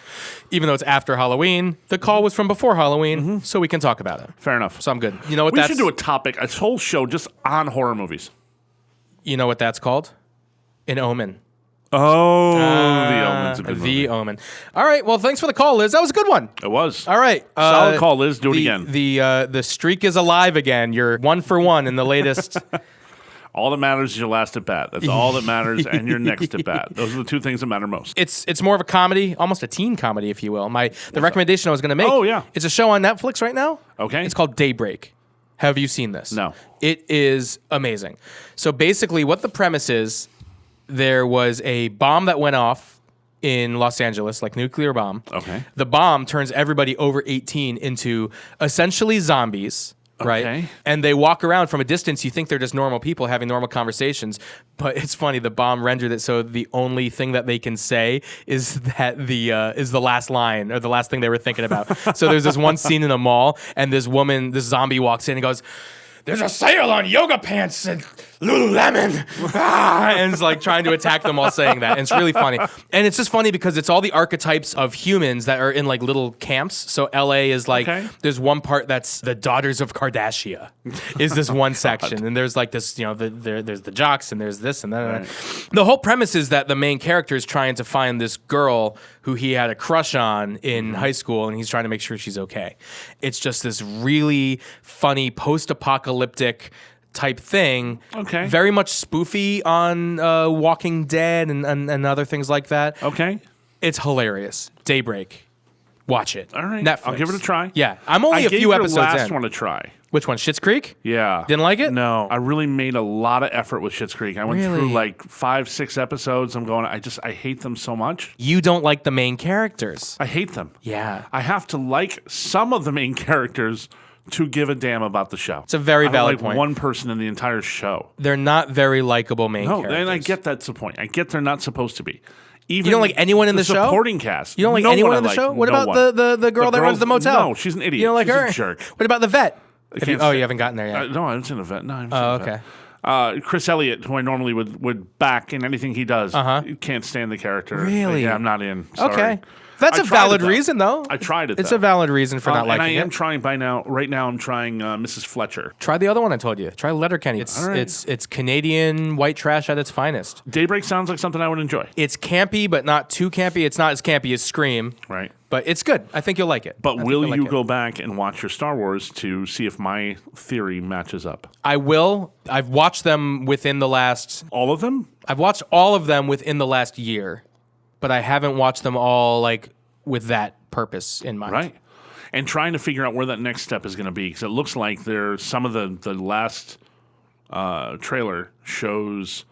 Even though it's after Halloween, the call was from before Halloween, so we can talk about it. Fair enough. So I'm good. You know what We that's... should do a topic, a whole show just on horror movies. You know what that's called? An Omen. Oh, The Omen's a good movie. The Omen. All right. Well, thanks for the call, Liz. That was a good one. It was. All right. Solid call, Liz. Do it again. The streak is alive again. You're 1 for 1 in the latest... All that matters is your last at bat. That's all that matters, and your next at bat. Those are the two things that matter most. It's more of a comedy, almost a teen comedy, if you will. The recommendation I was going to make. Oh, yeah. It's a show on Netflix right now. Okay. It's called Daybreak. Have you seen this? No. It is amazing. So basically, what the premise is, there was a bomb that went off in Los Angeles, like nuclear bomb. Okay. The bomb turns everybody over 18 into essentially zombies. Right. Okay. And they walk around from a distance. You think they're just normal people having normal conversations. But it's funny. The bomb rendered it so the only thing that they can say is that is the last line or the last thing they were thinking about. So there's this one scene in a mall, and this zombie walks in and goes, "There's a sale on yoga pants and Lululemon," and it's like trying to attack them while saying that. And it's really funny. And it's just funny because it's all the archetypes of humans that are in like little camps. So LA is like, there's one part that's the Daughters of Kardashian is this one section. And there's like this, there's the jocks and there's this and that. Right. The whole premise is that the main character is trying to find this girl who he had a crush on in high school, and he's trying to make sure she's okay. It's just this really funny post-apocalyptic type thing. Okay. Very much spoofy on Walking Dead and other things like that. Okay. It's hilarious. Daybreak. Watch it. All right. Netflix. I'll give it a try. Yeah. I'm only a few episodes I gave the last in. one a try. Which one? Schitt's Creek? Yeah. Didn't like it? No. I really made a lot of effort with Schitt's Creek. I went through like 5-6 episodes. I'm going, I hate them so much. You don't like the main characters. I hate them. Yeah. I have to like some of the main characters to give a damn about the show. It's a very valid like point. One person in the entire show. They're not very likable main characters. And I get that's the point. I get they're not supposed to be. Even you don't like anyone in the show? Supporting cast. You don't like anyone in the show? What about the girl that runs the motel? No, she's an idiot. You don't like she's her? A jerk. What about the vet? You haven't gotten there yet. No, I haven't seen the vet. No, I haven't seen the okay. vet. Chris Elliott, who I normally would back in anything he does, can't stand the character. Really? Yeah, I'm not in. Sorry. Okay. That's a valid reason, though. I tried it. It's a valid reason for not liking it. And I am trying right now. I'm trying Mrs. Fletcher. Try the other one I told you. Try Letterkenny. It's Canadian white trash at its finest. Daybreak sounds like something I would enjoy. It's campy, but not too campy. It's not as campy as Scream. Right. But it's good. I think you'll like it. But will you go back and watch your Star Wars to see if my theory matches up? I will. I've watched them within the last... All of them? I've watched all of them within the last year. But I haven't watched them all like with that purpose in mind. Right. And trying to figure out where that next step is going to be. Because it looks like there's some of the last trailer shows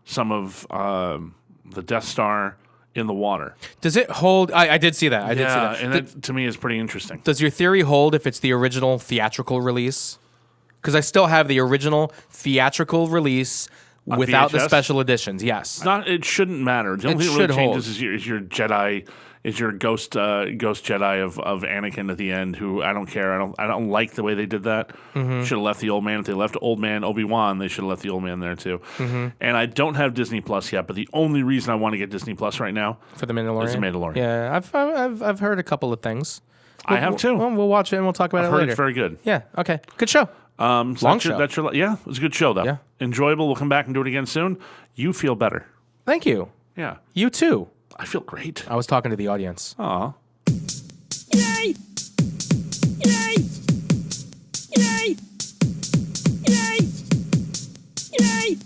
some of the Death Star in the water. Does it hold? I did see that. I did see that. And that to me is pretty interesting. Does your theory hold if it's the original theatrical release? Because I still have the original theatrical release without the VHS? Special editions. Yes. It shouldn't matter. The only thing that should really changes is your Jedi, is your ghost Jedi of Anakin at the end. Who I don't care. I don't like the way they did that. Should have left the old man. If they left old man Obi-Wan, they should have left the old man there too. And I don't have Disney Plus yet. But the only reason I want to get Disney Plus right now for the Mandalorian. Is the Mandalorian. Yeah, I've heard a couple of things. I have too. We'll watch it and we'll talk about I've it heard later. It's very good. Yeah. Okay. Good show. So Long show. Yeah, it was a good show though. Yeah. Enjoyable. We'll come back and do it again soon. You feel better. Thank you. Yeah. You too. I feel great. I was talking to the audience. Aw. Yay! Yay! Yay! Yay! Yay!